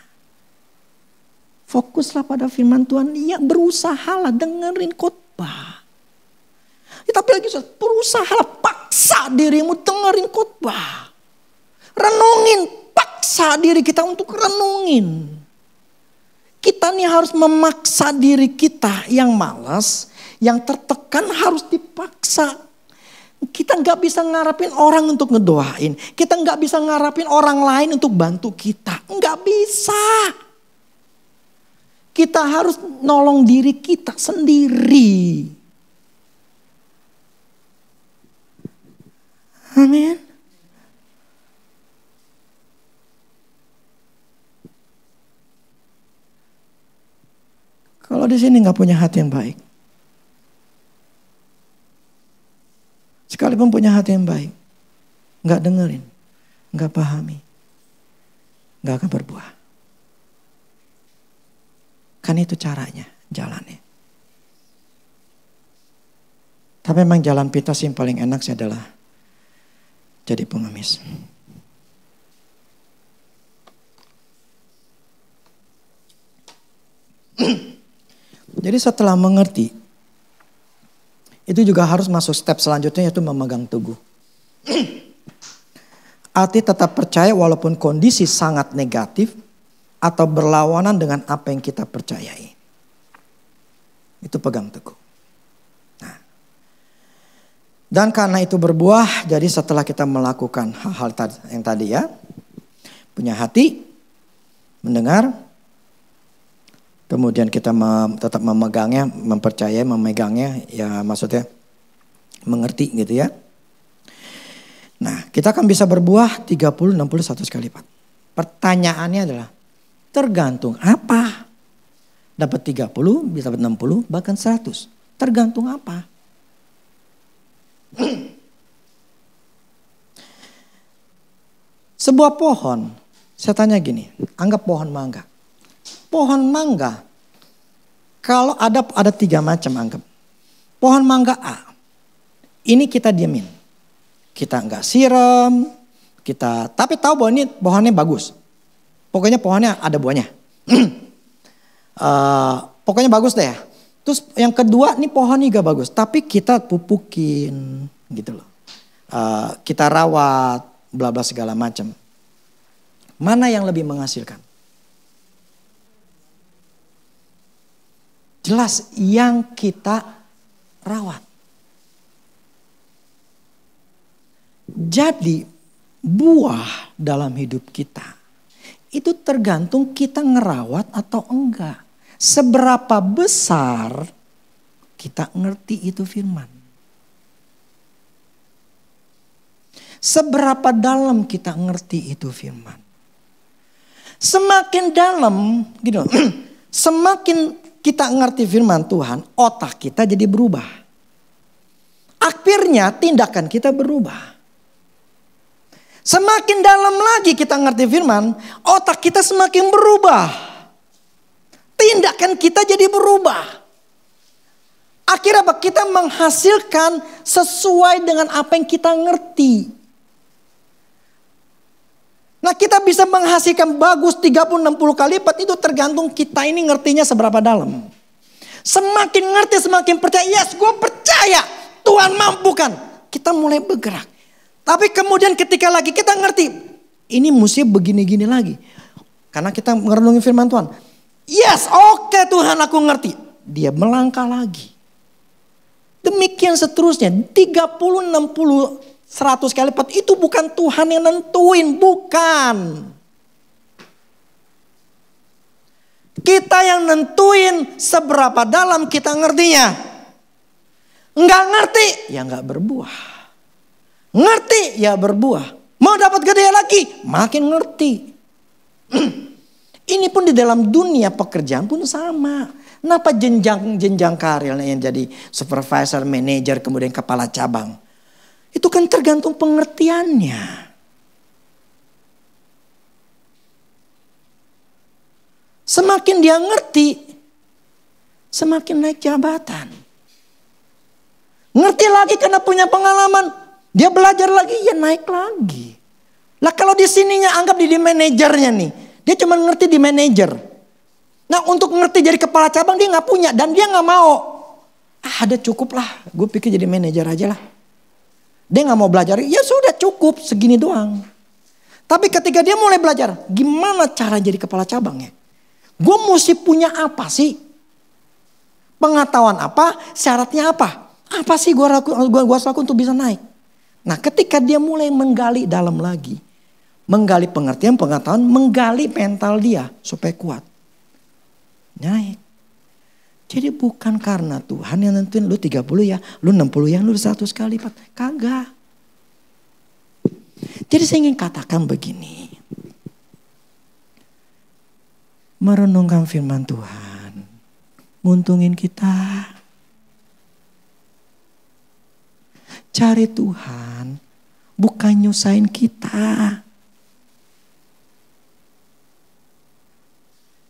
Fokuslah pada firman Tuhan, ya berusahalah dengerin khotbah. Ya, tapi lagi berusahalah paksa dirimu dengerin khotbah. Renungin. Paksa diri kita untuk renungin. Kita nih harus memaksa diri kita yang malas, yang tertekan harus dipaksa. Kita gak bisa ngarapin orang untuk ngedoain. Kita gak bisa ngarapin orang lain untuk bantu kita. Gak bisa. Kita harus nolong diri kita sendiri. Amin. Kalau di sini nggak punya hati yang baik, sekalipun punya hati yang baik, nggak dengerin, nggak pahami, nggak akan berbuah. Kan itu caranya, jalannya. Tapi memang jalan pintas yang paling enak sih adalah jadi pengemis. Jadi setelah mengerti, itu juga harus masuk step selanjutnya yaitu memegang teguh. Arti tetap percaya walaupun kondisi sangat negatif atau berlawanan dengan apa yang kita percayai. Itu pegang teguh. Nah, dan karena itu berbuah, jadi setelah kita melakukan hal-hal yang tadi ya, punya hati, mendengar, kemudian kita tetap memegangnya, mempercayai, memegangnya, ya maksudnya mengerti gitu ya. Nah, kita akan bisa berbuah 30, 60, 100 kali lipat. Pertanyaannya adalah, tergantung apa? Dapat 30, bisa dapat 60, bahkan 100. Tergantung apa? Sebuah pohon, saya tanya gini, anggap pohon mangga. Pohon mangga, kalau ada 3 macam anggap. pohon mangga A. Ini kita diamin. Kita nggak siram. Tapi tahu bahwa ini pohonnya bagus. Pokoknya pohonnya ada buahnya. Pokoknya bagus deh. Terus yang kedua nih pohon juga bagus. Tapi kita pupukin gitu loh. Kita rawat, bla bla segala macam. Mana yang lebih menghasilkan? Jelas yang kita rawat. Jadi buah dalam hidup kita itu tergantung kita ngerawat atau enggak. Seberapa besar kita ngerti itu firman. Seberapa dalam kita ngerti itu firman. Semakin dalam gitu. Semakin kita ngerti firman Tuhan, otak kita jadi berubah. Akhirnya tindakan kita berubah. Semakin dalam lagi kita ngerti firman, otak kita semakin berubah. Tindakan kita jadi berubah. Akhirnya apa? Kita menghasilkan sesuai dengan apa yang kita ngerti. Nah, kita bisa menghasilkan bagus 30-60 kali lipat, itu tergantung kita ini ngertinya seberapa dalam. Semakin ngerti semakin percaya. Yes, gue percaya Tuhan mampukan. Kita mulai bergerak. Tapi kemudian ketika lagi kita ngerti, ini mesti begini-gini lagi. Karena kita merenungi firman Tuhan. Yes, oke Tuhan aku ngerti. Dia melangkah lagi. Demikian seterusnya. 30, 60, 100 kali lipat. Itu bukan Tuhan yang nentuin. Bukan. Kita yang nentuin seberapa dalam kita ngertinya. Enggak ngerti, ya enggak berbuah. Ngerti ya berbuah. Mau dapat gede lagi, makin ngerti. Ini pun di dalam dunia pekerjaan pun sama. Kenapa jenjang karir yang jadi supervisor, manajer, kemudian kepala cabang. Itu kan tergantung pengertiannya. Semakin dia ngerti, semakin naik jabatan. Ngerti lagi karena punya pengalaman. Dia belajar lagi, ya naik lagi. Lah kalau di sininya anggap di manajernya nih. Dia cuma ngerti di manajer. Nah untuk ngerti jadi kepala cabang dia gak punya. Dan dia gak mau. Ada cukup lah. Gue pikir jadi manajer aja lah. Dia gak mau belajar. Ya sudah cukup segini doang. Tapi ketika dia mulai belajar. Gimana cara jadi kepala cabangnya? Gue mesti punya apa sih? Pengetahuan apa? Syaratnya apa? Apa sih gue harus lakukan untuk bisa naik? Nah ketika dia mulai menggali dalam lagi. Menggali pengertian, pengetahuan, menggali mental dia supaya kuat. Naik. Jadi bukan karena Tuhan yang nentuin lu 30 ya, lu 60 ya, lu 100 kali lipat. Kagak. Jadi saya ingin katakan begini. Merenungkan firman Tuhan. Nguntungin kita. Cari Tuhan, bukan nyusahin kita.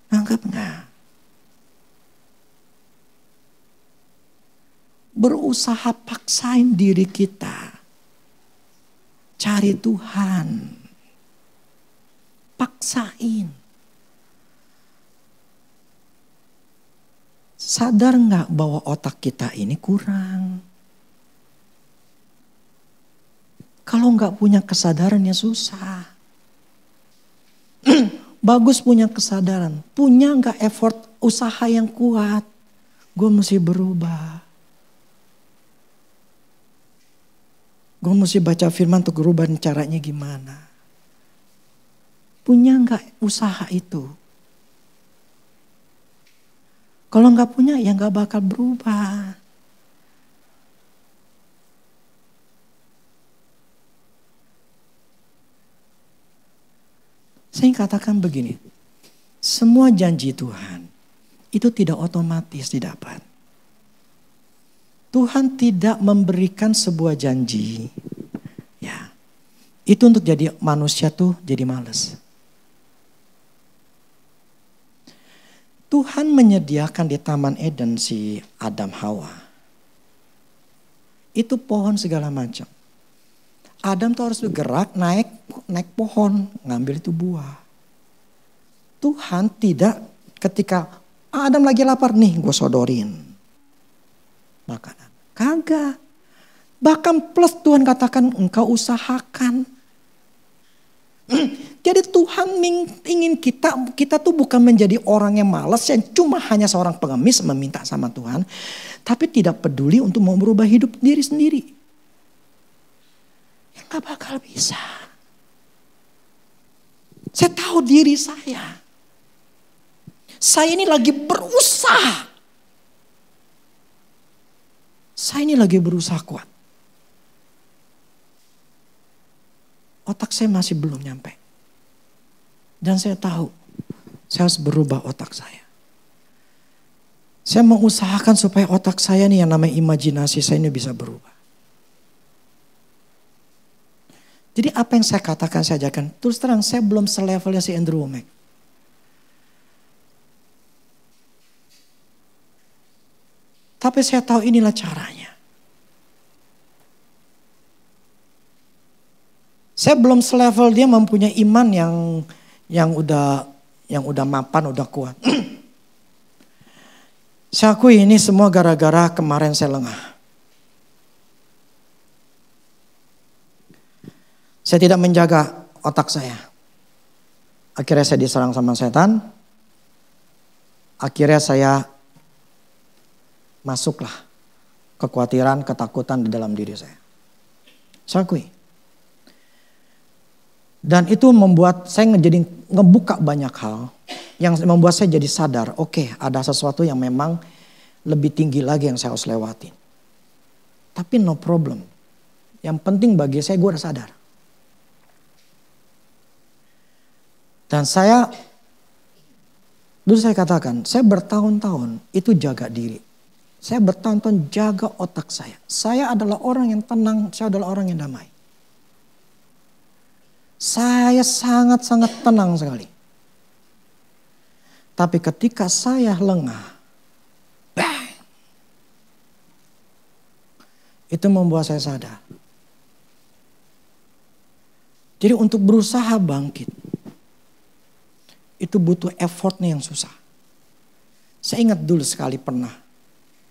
Anggap enggak? Berusaha paksain diri kita. Cari Tuhan. Paksain. Sadar enggak bahwa otak kita ini kurang? Kalau nggak punya kesadaran ya susah. Bagus punya kesadaran. Punya nggak effort usaha yang kuat. Gue mesti berubah. Gue mesti baca firman untuk berubah caranya gimana. Punya nggak usaha itu? Kalau nggak punya ya nggak bakal berubah. Saya katakan begini, semua janji Tuhan itu tidak otomatis didapat. Tuhan tidak memberikan sebuah janji, ya, itu untuk jadi manusia tuh jadi males. Tuhan menyediakan di Taman Eden si Adam Hawa. Itu pohon segala macam. Adam tuh harus bergerak naik pohon, ngambil itu buah. Tuhan tidak ketika Adam lagi lapar nih gue sodorin makanan. Kagak. Bahkan plus Tuhan katakan engkau usahakan. Jadi Tuhan ingin kita tuh bukan menjadi orang yang malas yang cuma hanya seorang pengemis meminta sama Tuhan. Tapi tidak peduli untuk mau merubah hidup diri sendiri. Ya gak bakal bisa. Saya tahu diri saya. Saya ini lagi berusaha. Saya ini lagi berusaha kuat. Otak saya masih belum nyampe. Dan saya tahu saya harus berubah otak saya. Saya mengusahakan supaya otak saya nih yang namanya imajinasi saya ini bisa berubah. Jadi apa yang saya katakan saya ajarkan. Terus terang saya belum selevelnya si Andrew Wommack. Tapi saya tahu inilah caranya. Saya belum selevel dia mempunyai iman yang udah mapan, udah kuat. Saya akui ini semua gara-gara kemarin saya lengah. Saya tidak menjaga otak saya. Akhirnya saya diserang sama setan. Akhirnya saya masuklah kekhawatiran, ketakutan di dalam diri saya. Saya akui. Dan itu membuat saya jadi ngebuka banyak hal. Yang membuat saya jadi sadar, oke, ada sesuatu yang memang lebih tinggi lagi yang saya harus lewatin. Tapi no problem. Yang penting bagi saya, gue udah sadar. Dan dulu saya katakan, saya bertahun-tahun itu jaga diri. Saya bertahun-tahun jaga otak saya. Saya adalah orang yang tenang, saya adalah orang yang damai. Saya sangat-sangat tenang sekali. Tapi ketika saya lengah, bang, itu membuat saya sadar. Jadi untuk berusaha bangkit, itu butuh effortnya yang susah. Saya ingat dulu sekali pernah,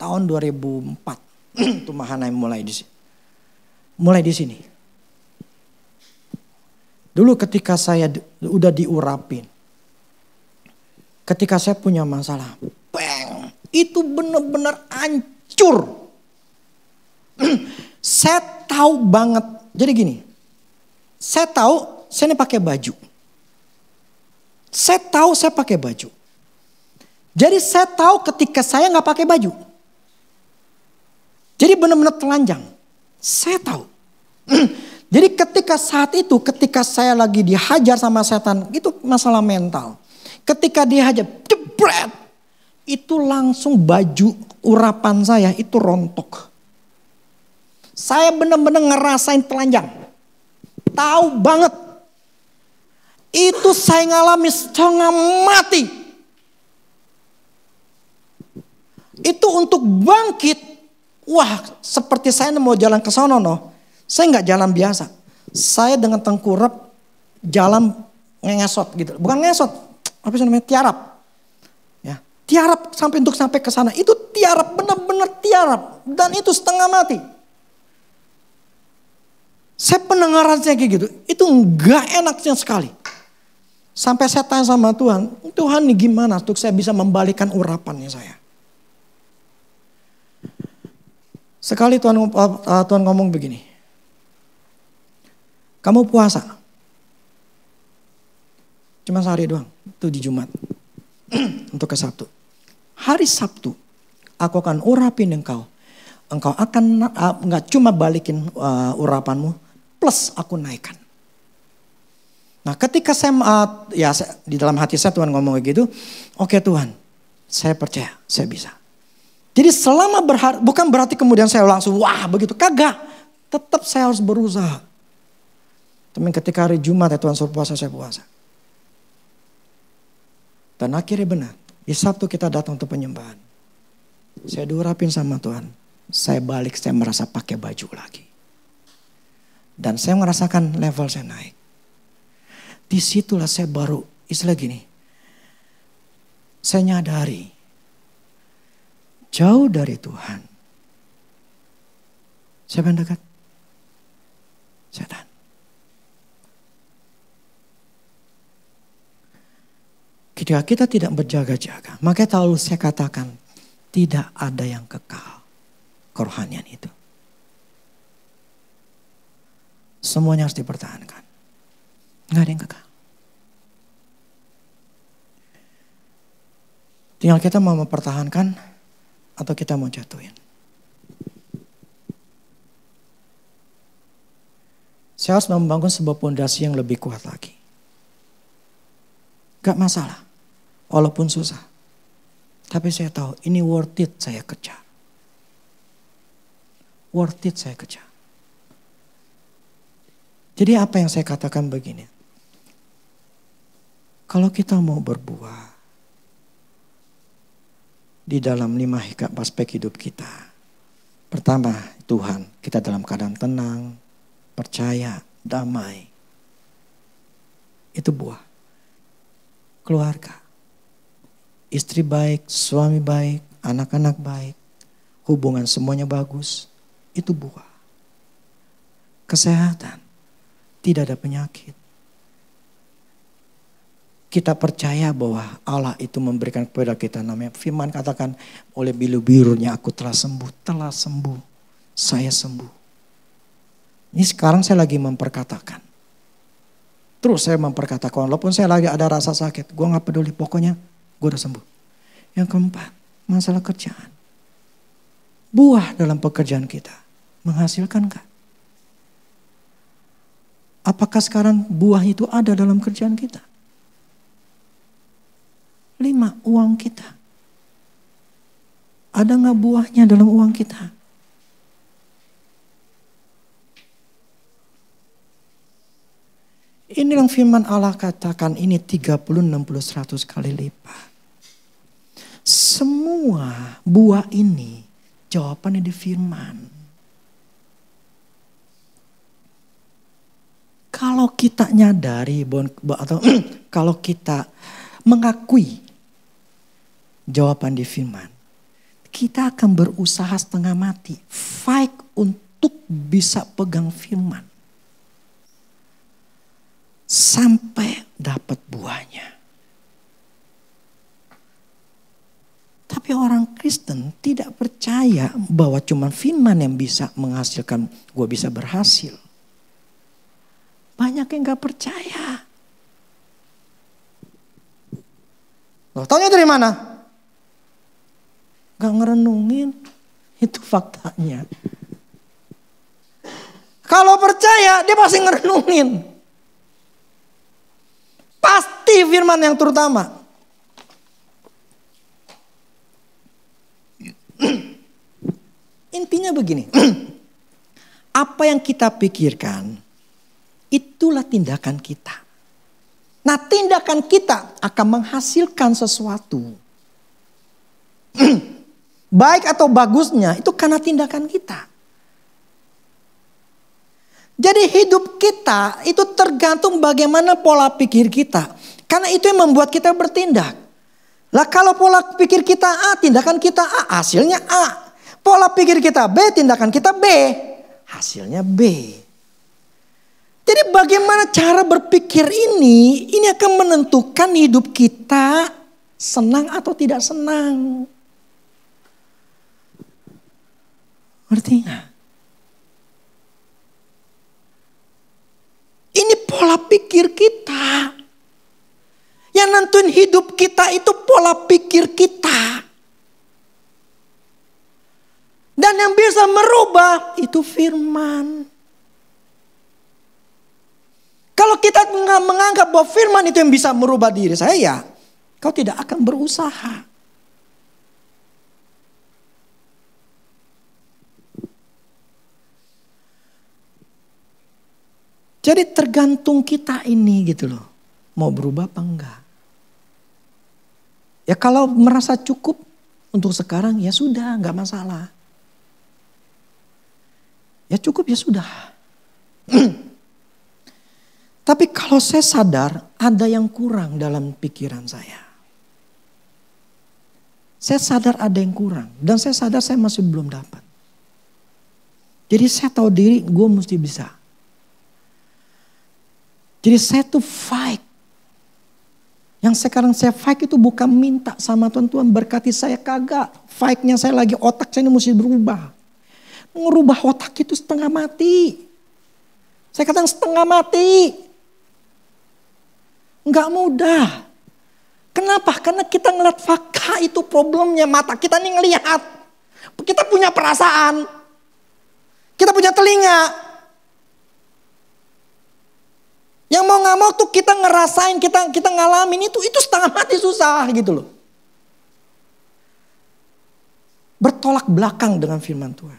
tahun 2004, itu Mahanaim mulai di sini. Dulu ketika saya udah diurapin. Ketika saya punya masalah. Bang, itu benar-benar hancur. Saya tahu banget. Jadi gini. Saya tahu saya ini pakai baju. Saya tahu saya pakai baju. Jadi saya tahu ketika saya nggak pakai baju. Jadi benar-benar telanjang. Saya tahu. Jadi ketika saat itu, ketika saya lagi dihajar sama setan, itu masalah mental. Ketika dihajar, jebret, itu langsung baju urapan saya itu rontok. Saya benar-benar ngerasain telanjang. Tahu banget. Itu saya ngalami setengah mati. Itu untuk bangkit. Wah, seperti saya mau jalan ke sono, no. Saya nggak jalan biasa. Saya dengan tengkurap jalan ngesot gitu. Bukan ngesot, apa sih namanya? Tiarap. Ya, tiarap sampai ke sana. Itu tiarap, benar-benar tiarap. Dan itu setengah mati. Saya pernah ngerasain kayak gitu. Itu nggak enaknya sekali. Sampai saya tanya sama Tuhan, Tuhan nih gimana untuk saya bisa membalikan urapannya saya. Sekali Tuhan ngomong begini. Kamu puasa. Cuma sehari doang. Itu di Jumat. Untuk ke Sabtu. Hari Sabtu. Aku akan urapin engkau. Engkau akan gak cuma balikin urapanmu. Plus aku naikkan. Nah ketika saya di dalam hati saya Tuhan ngomong kayak gitu. Oke Tuhan. Saya percaya. Saya bisa. Jadi selama bukan berarti kemudian saya langsung wah begitu. Kagak. Tetap saya harus berusaha. Tapi ketika hari Jumat ya Tuhan suruh puasa, saya puasa. Dan akhirnya benar. Di Sabtu kita datang untuk penyembahan. Saya diurapin sama Tuhan. saya balik, saya merasa pakai baju lagi. Dan saya merasakan level saya naik. Disitulah saya baru, istilah gini. Saya nyadari, jauh dari Tuhan. Siapa yang dekat? Setan. Ketika kita tidak berjaga-jaga, makanya selalu saya katakan, tidak ada yang kekal kerohanian itu. Semuanya harus dipertahankan. Nggak ada yang kekal. Tinggal kita mau mempertahankan atau kita mau jatuhin. Saya harus membangun sebuah pondasi yang lebih kuat lagi. Gak masalah, walaupun susah. Tapi saya tahu ini worth it saya kejar. Worth it saya kejar. Jadi apa yang saya katakan begini. Kalau kita mau berbuah di dalam 5 aspek hidup kita. Pertama, Tuhan, kita dalam keadaan tenang, percaya, damai. Itu buah. Keluarga. Istri baik, suami baik, anak-anak baik. Hubungan semuanya bagus. Itu buah. Kesehatan. Tidak ada penyakit. Kita percaya bahwa Allah itu memberikan kepada kita namanya firman katakan oleh biru-birunya aku telah sembuh, saya sembuh. Ini sekarang saya lagi memperkatakan. Terus saya memperkatakan walaupun saya lagi ada rasa sakit, gue gak peduli pokoknya gue udah sembuh. Yang keempat, masalah kerjaan. Buah dalam pekerjaan kita menghasilkan gak? Apakah sekarang buah itu ada dalam kerjaan kita? 5, uang kita. Ada gak buahnya dalam uang kita? Ini yang firman Allah katakan ini 30, 60, 100 kali lipat. Semua buah ini jawabannya di firman. Kalau kita nyadari atau kalau kita mengakui jawaban di firman, kita akan berusaha setengah mati, fight untuk bisa pegang firman sampai dapat buahnya. Tapi orang Kristen tidak percaya bahwa cuma firman yang bisa menghasilkan gue bisa berhasil. Banyak yang gak percaya. Loh, taunya dari mana? Gak ngerenungin. Itu faktanya. Kalau percaya dia pasti ngerenungin. Pasti firman yang terutama. Intinya begini. Apa yang kita pikirkan, itulah tindakan kita. Nah, tindakan kita akan menghasilkan sesuatu. Baik atau bagusnya itu karena tindakan kita. Jadi hidup kita itu tergantung bagaimana pola pikir kita. Karena itu yang membuat kita bertindak. Lah kalau pola pikir kita A, tindakan kita A, hasilnya A. Pola pikir kita B, tindakan kita B, hasilnya B. Jadi bagaimana cara berpikir ini akan menentukan hidup kita senang atau tidak senang. Ngerti gak? Ini pola pikir kita. Yang nentuin hidup kita itu pola pikir kita. Dan yang bisa merubah itu firman. Kalau kita menganggap bahwa firman itu yang bisa merubah diri saya, ya kau tidak akan berusaha. Jadi tergantung kita ini gitu loh. Mau berubah apa enggak. Ya kalau merasa cukup untuk sekarang ya sudah enggak masalah. ya cukup ya sudah. Tapi kalau saya sadar ada yang kurang dalam pikiran saya. Saya sadar ada yang kurang. Dan saya sadar saya masih belum dapat. Jadi saya tahu diri gue mesti bisa. Jadi saya tuh fight. Yang sekarang saya fight itu bukan minta sama Tuhan berkati saya, kagak. Fight-nya saya lagi, otak saya ini mesti berubah. Ngerubah otak itu setengah mati. Saya katakan setengah mati. Enggak mudah. Kenapa? Karena kita ngeliat fakta itu problemnya. Mata kita nih ngelihat. Kita punya perasaan. Kita punya telinga. Yang mau gak mau tuh kita ngerasain, kita ngalamin itu setengah mati susah gitu loh. Bertolak belakang dengan firman Tuhan.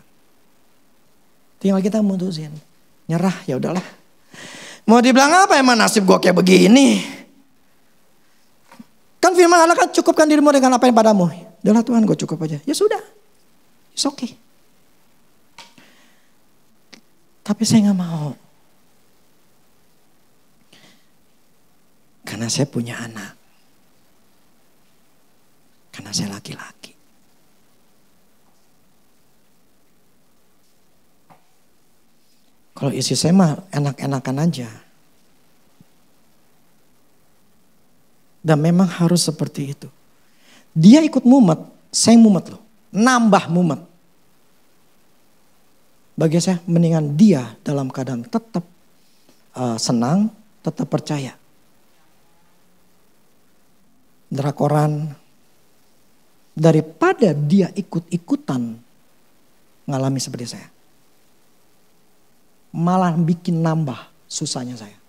Tinggal kita mutusin. Nyerah, ya udahlah. Mau dibilang apa emang nasib gue kayak begini? Kan firman Allah kan cukupkan dirimu dengan apa yang padamu. Udahlah Tuhan, gue cukup aja. Ya sudah. It's okay. Tapi saya gak mau. Karena saya punya anak. Karena saya laki-laki. Kalau istri saya mah enak-enakan aja. Dan memang harus seperti itu. Dia ikut mumet, saya mumet loh. Nambah mumet. Bagi saya mendingan dia dalam keadaan tetap senang, tetap percaya. Drakoran. Daripada dia ikut-ikutan ngalami seperti saya. Malah bikin nambah susahnya saya.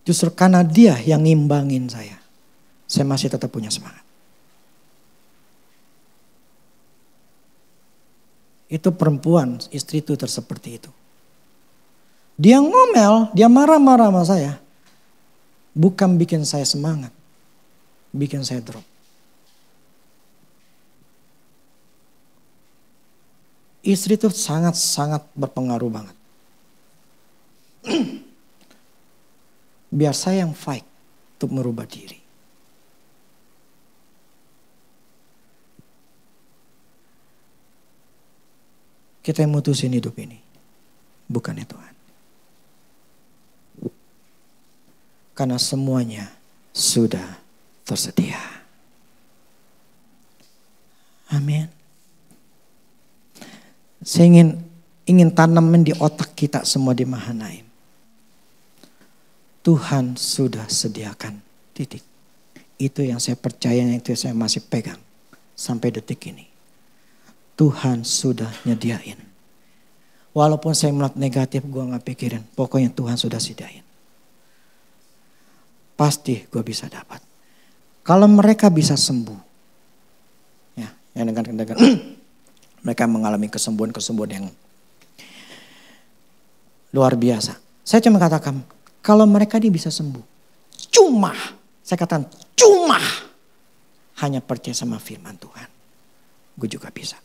Justru karena dia yang ngimbangin saya masih tetap punya semangat. Itu perempuan, istri itu seperti itu. Dia ngomel, dia marah-marah sama saya. Bukan bikin saya semangat, bikin saya drop. Istri itu sangat-sangat berpengaruh banget. Biar saya yang fight untuk merubah diri. Kita yang mutusin hidup ini, bukannya Tuhan. Karena semuanya sudah tersedia. Amin. Saya ingin tanamin di otak kita semua di Mahanaim. Tuhan sudah sediakan, titik. Itu yang saya percaya, yang itu saya masih pegang sampai detik ini. Tuhan sudah nyediain. Walaupun saya melihat negatif, gue gak pikirin. Pokoknya Tuhan sudah sediain. Pasti gue bisa dapat. Kalau mereka bisa sembuh. Ya, yang dengan mereka mengalami kesembuhan-kesembuhan yang luar biasa. Saya cuma katakan, kalau mereka ini bisa sembuh. Saya katakan cuma hanya percaya sama firman Tuhan. Gue juga bisa.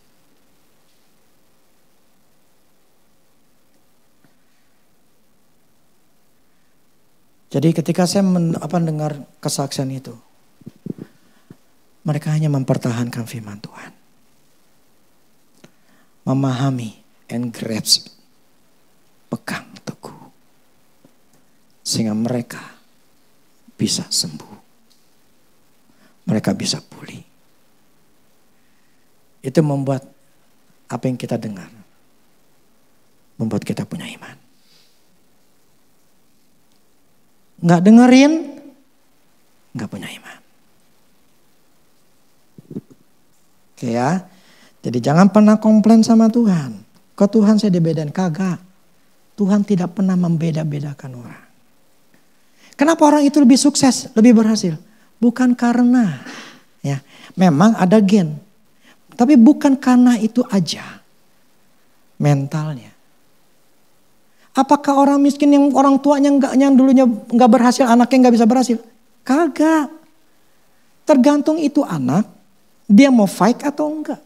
Jadi ketika saya mendengar kesaksian itu, mereka hanya mempertahankan firman Tuhan. Memahami and grasp, pegang teguh. Sehingga mereka bisa sembuh. Mereka bisa pulih. Itu membuat apa yang kita dengar, membuat kita punya iman. Nggak dengerin, nggak punya iman. Oke ya. Jadi jangan pernah komplain sama Tuhan. Kok Tuhan saya dibedain? Kagak. Tuhan tidak pernah membeda-bedakan orang. Kenapa orang itu lebih sukses, lebih berhasil? Bukan karena ya, memang ada gen. Tapi bukan karena itu aja. Mentalnya. Apakah orang miskin yang orang tuanya yang dulunya nggak berhasil, anaknya nggak bisa berhasil? Kagak. Tergantung itu anak, dia mau fight atau enggak.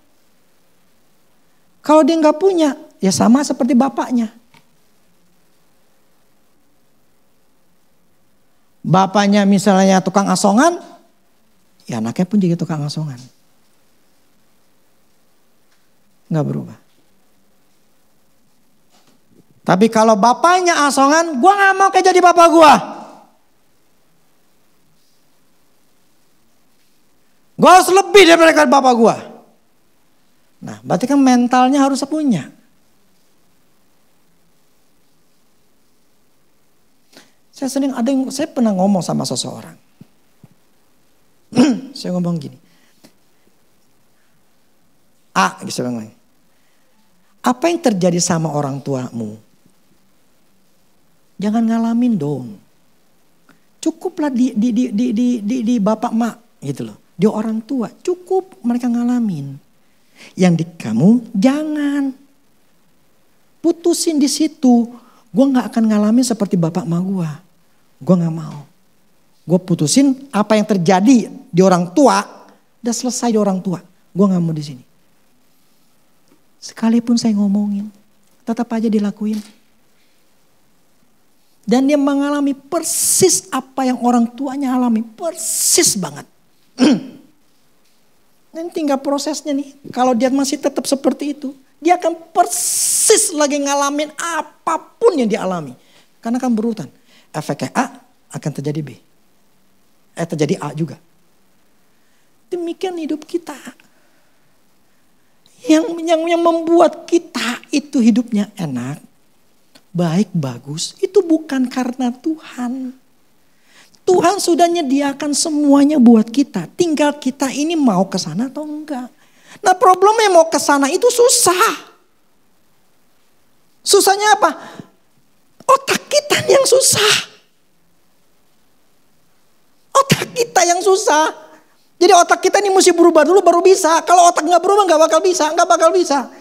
Kalau dia nggak punya, ya sama seperti bapaknya. Bapaknya misalnya tukang asongan, ya anaknya pun jadi tukang asongan. Nggak berubah. Tapi kalau bapaknya asongan, gue nggak mau kayak jadi bapak gue. Gue harus lebih daripada bapak gue. Nah, berarti kan mentalnya harus punya. Saya pernah ngomong sama seseorang. Saya ngomong gini. Gitu ngomong. Apa yang terjadi sama orang tuamu? Jangan ngalamin dong. Cukuplah di bapak mak gitu loh. Dia orang tua, cukup mereka ngalamin. Yang di kamu jangan putusin di situ. Gue nggak akan ngalamin seperti bapak mak gue. Gue nggak mau. Gue putusin apa yang terjadi di orang tua, udah selesai di orang tua. Gue nggak mau di sini. Sekalipun saya ngomongin, tetap aja dilakuin. Dan dia mengalami persis apa yang orang tuanya alami, persis banget. Nanti tinggal prosesnya nih. Kalau dia masih tetap seperti itu, dia akan persis lagi ngalamin apapun yang dialami. Karena kan berurutan. Efeknya A akan terjadi B. Terjadi A juga. Demikian hidup kita. Yang membuat kita itu hidupnya enak, baik, bagus, itu bukan karena Tuhan. Tuhan sudah menyediakan semuanya buat kita. Tinggal kita ini mau ke sana atau enggak. Nah, problemnya mau ke sana itu susah. Susahnya apa? Otak kita yang susah. Otak kita yang susah. Jadi otak kita ini mesti berubah dulu baru bisa. Kalau otak nggak berubah nggak bakal bisa.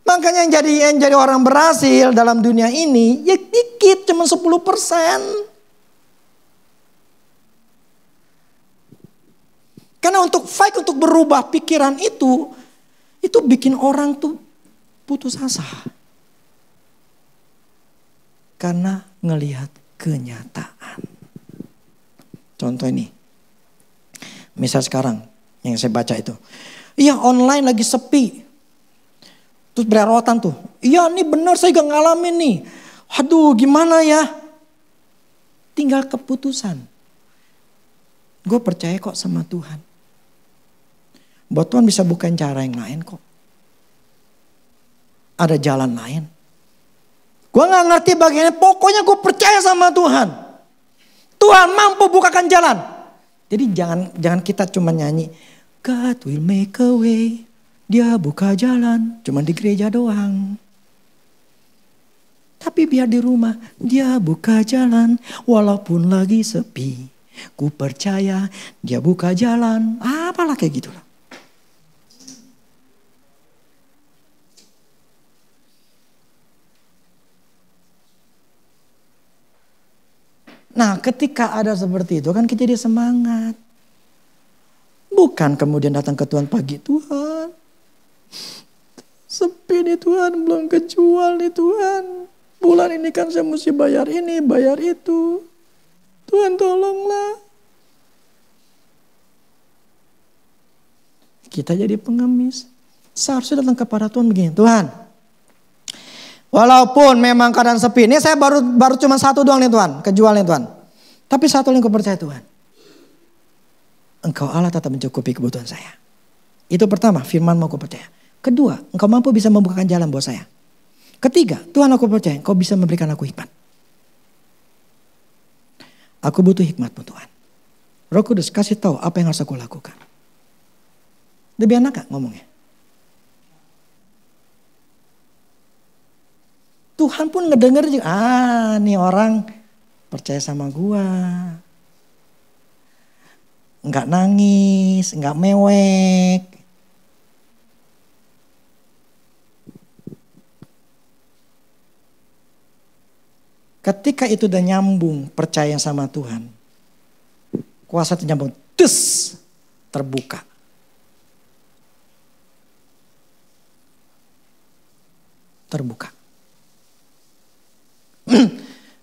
Makanya yang jadi orang berhasil dalam dunia ini ya dikit, cuma 10%. Karena untuk berubah pikiran itu bikin orang tuh putus asa. Karena ngelihat kenyataan. Contoh ini. Misal sekarang yang saya baca itu. Iya, online lagi sepi. Terus bererotan tuh. Iya, nih benar saya gak ngalamin nih. Aduh, gimana ya? Tinggal keputusan. Gue percaya kok sama Tuhan. Buat Tuhan bisa bukan cara yang lain kok. Ada jalan lain. Gue gak ngerti bagaimana, pokoknya gue percaya sama Tuhan. Tuhan mampu bukakan jalan. Jadi jangan kita cuma nyanyi. God will make a way. Dia buka jalan. Cuma di gereja doang. Tapi biar di rumah. Dia buka jalan. Walaupun lagi sepi. Ku percaya dia buka jalan. Apalah kayak gitu lah. Nah, ketika ada seperti itu kan kita jadi semangat. Bukan kemudian datang ke Tuhan pagi, Tuhan sepi nih Tuhan, belum kejual nih Tuhan. Bulan ini kan saya mesti bayar ini, bayar itu. Tuhan tolonglah. Kita jadi pengemis. Seharusnya datang kepada Tuhan begini, Tuhan. Walaupun memang keadaan sepi, ini saya baru cuma satu doang nih Tuhan, kejual nih Tuhan. Tapi satu yang aku percaya Tuhan. Engkau Allah tetap mencukupi kebutuhan saya. Itu pertama, firman mau aku percaya. Kedua, engkau mampu bisa membukakan jalan buat saya. Ketiga, Tuhan aku percaya engkau bisa memberikan aku hikmat. Aku butuh hikmat-Mu Tuhan. Roh Kudus kasih tahu apa yang harus aku lakukan. Lebih enak gak ngomongnya? Tuhan pun ngedenger juga, nih orang percaya sama gua. Enggak nangis, enggak mewek. Ketika itu udah nyambung percaya sama Tuhan. Kuasa itu nyambung, terbuka. terbuka.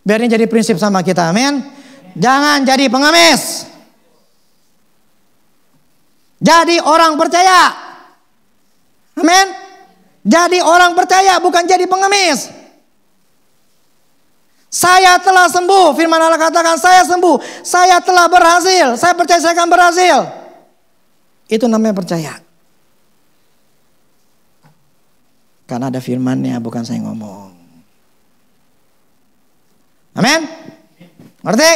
Biar ini jadi prinsip sama kita, amin. Jangan jadi pengemis. Jadi orang percaya. Amin. Jadi orang percaya, bukan jadi pengemis. Saya telah sembuh. Firman Allah katakan saya sembuh. Saya telah berhasil. Saya percaya saya akan berhasil. Itu namanya percaya. Karena ada firmannya, bukan saya ngomong. Amin. Ngerti?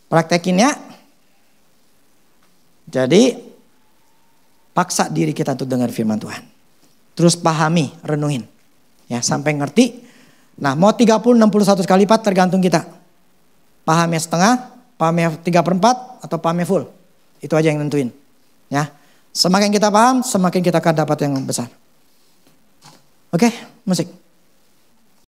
Praktekin ya. Jadi paksa diri kita untuk dengar firman Tuhan. Terus pahami, renuhin. Ya, sampai ngerti. Nah, mau 30, 60, 100 kali lipat tergantung kita. Pahamnya setengah, pahamnya 3/4 atau pahamnya full. Itu aja yang nentuin. Ya. Semakin kita paham, semakin kita akan dapat yang besar. Oke, musik.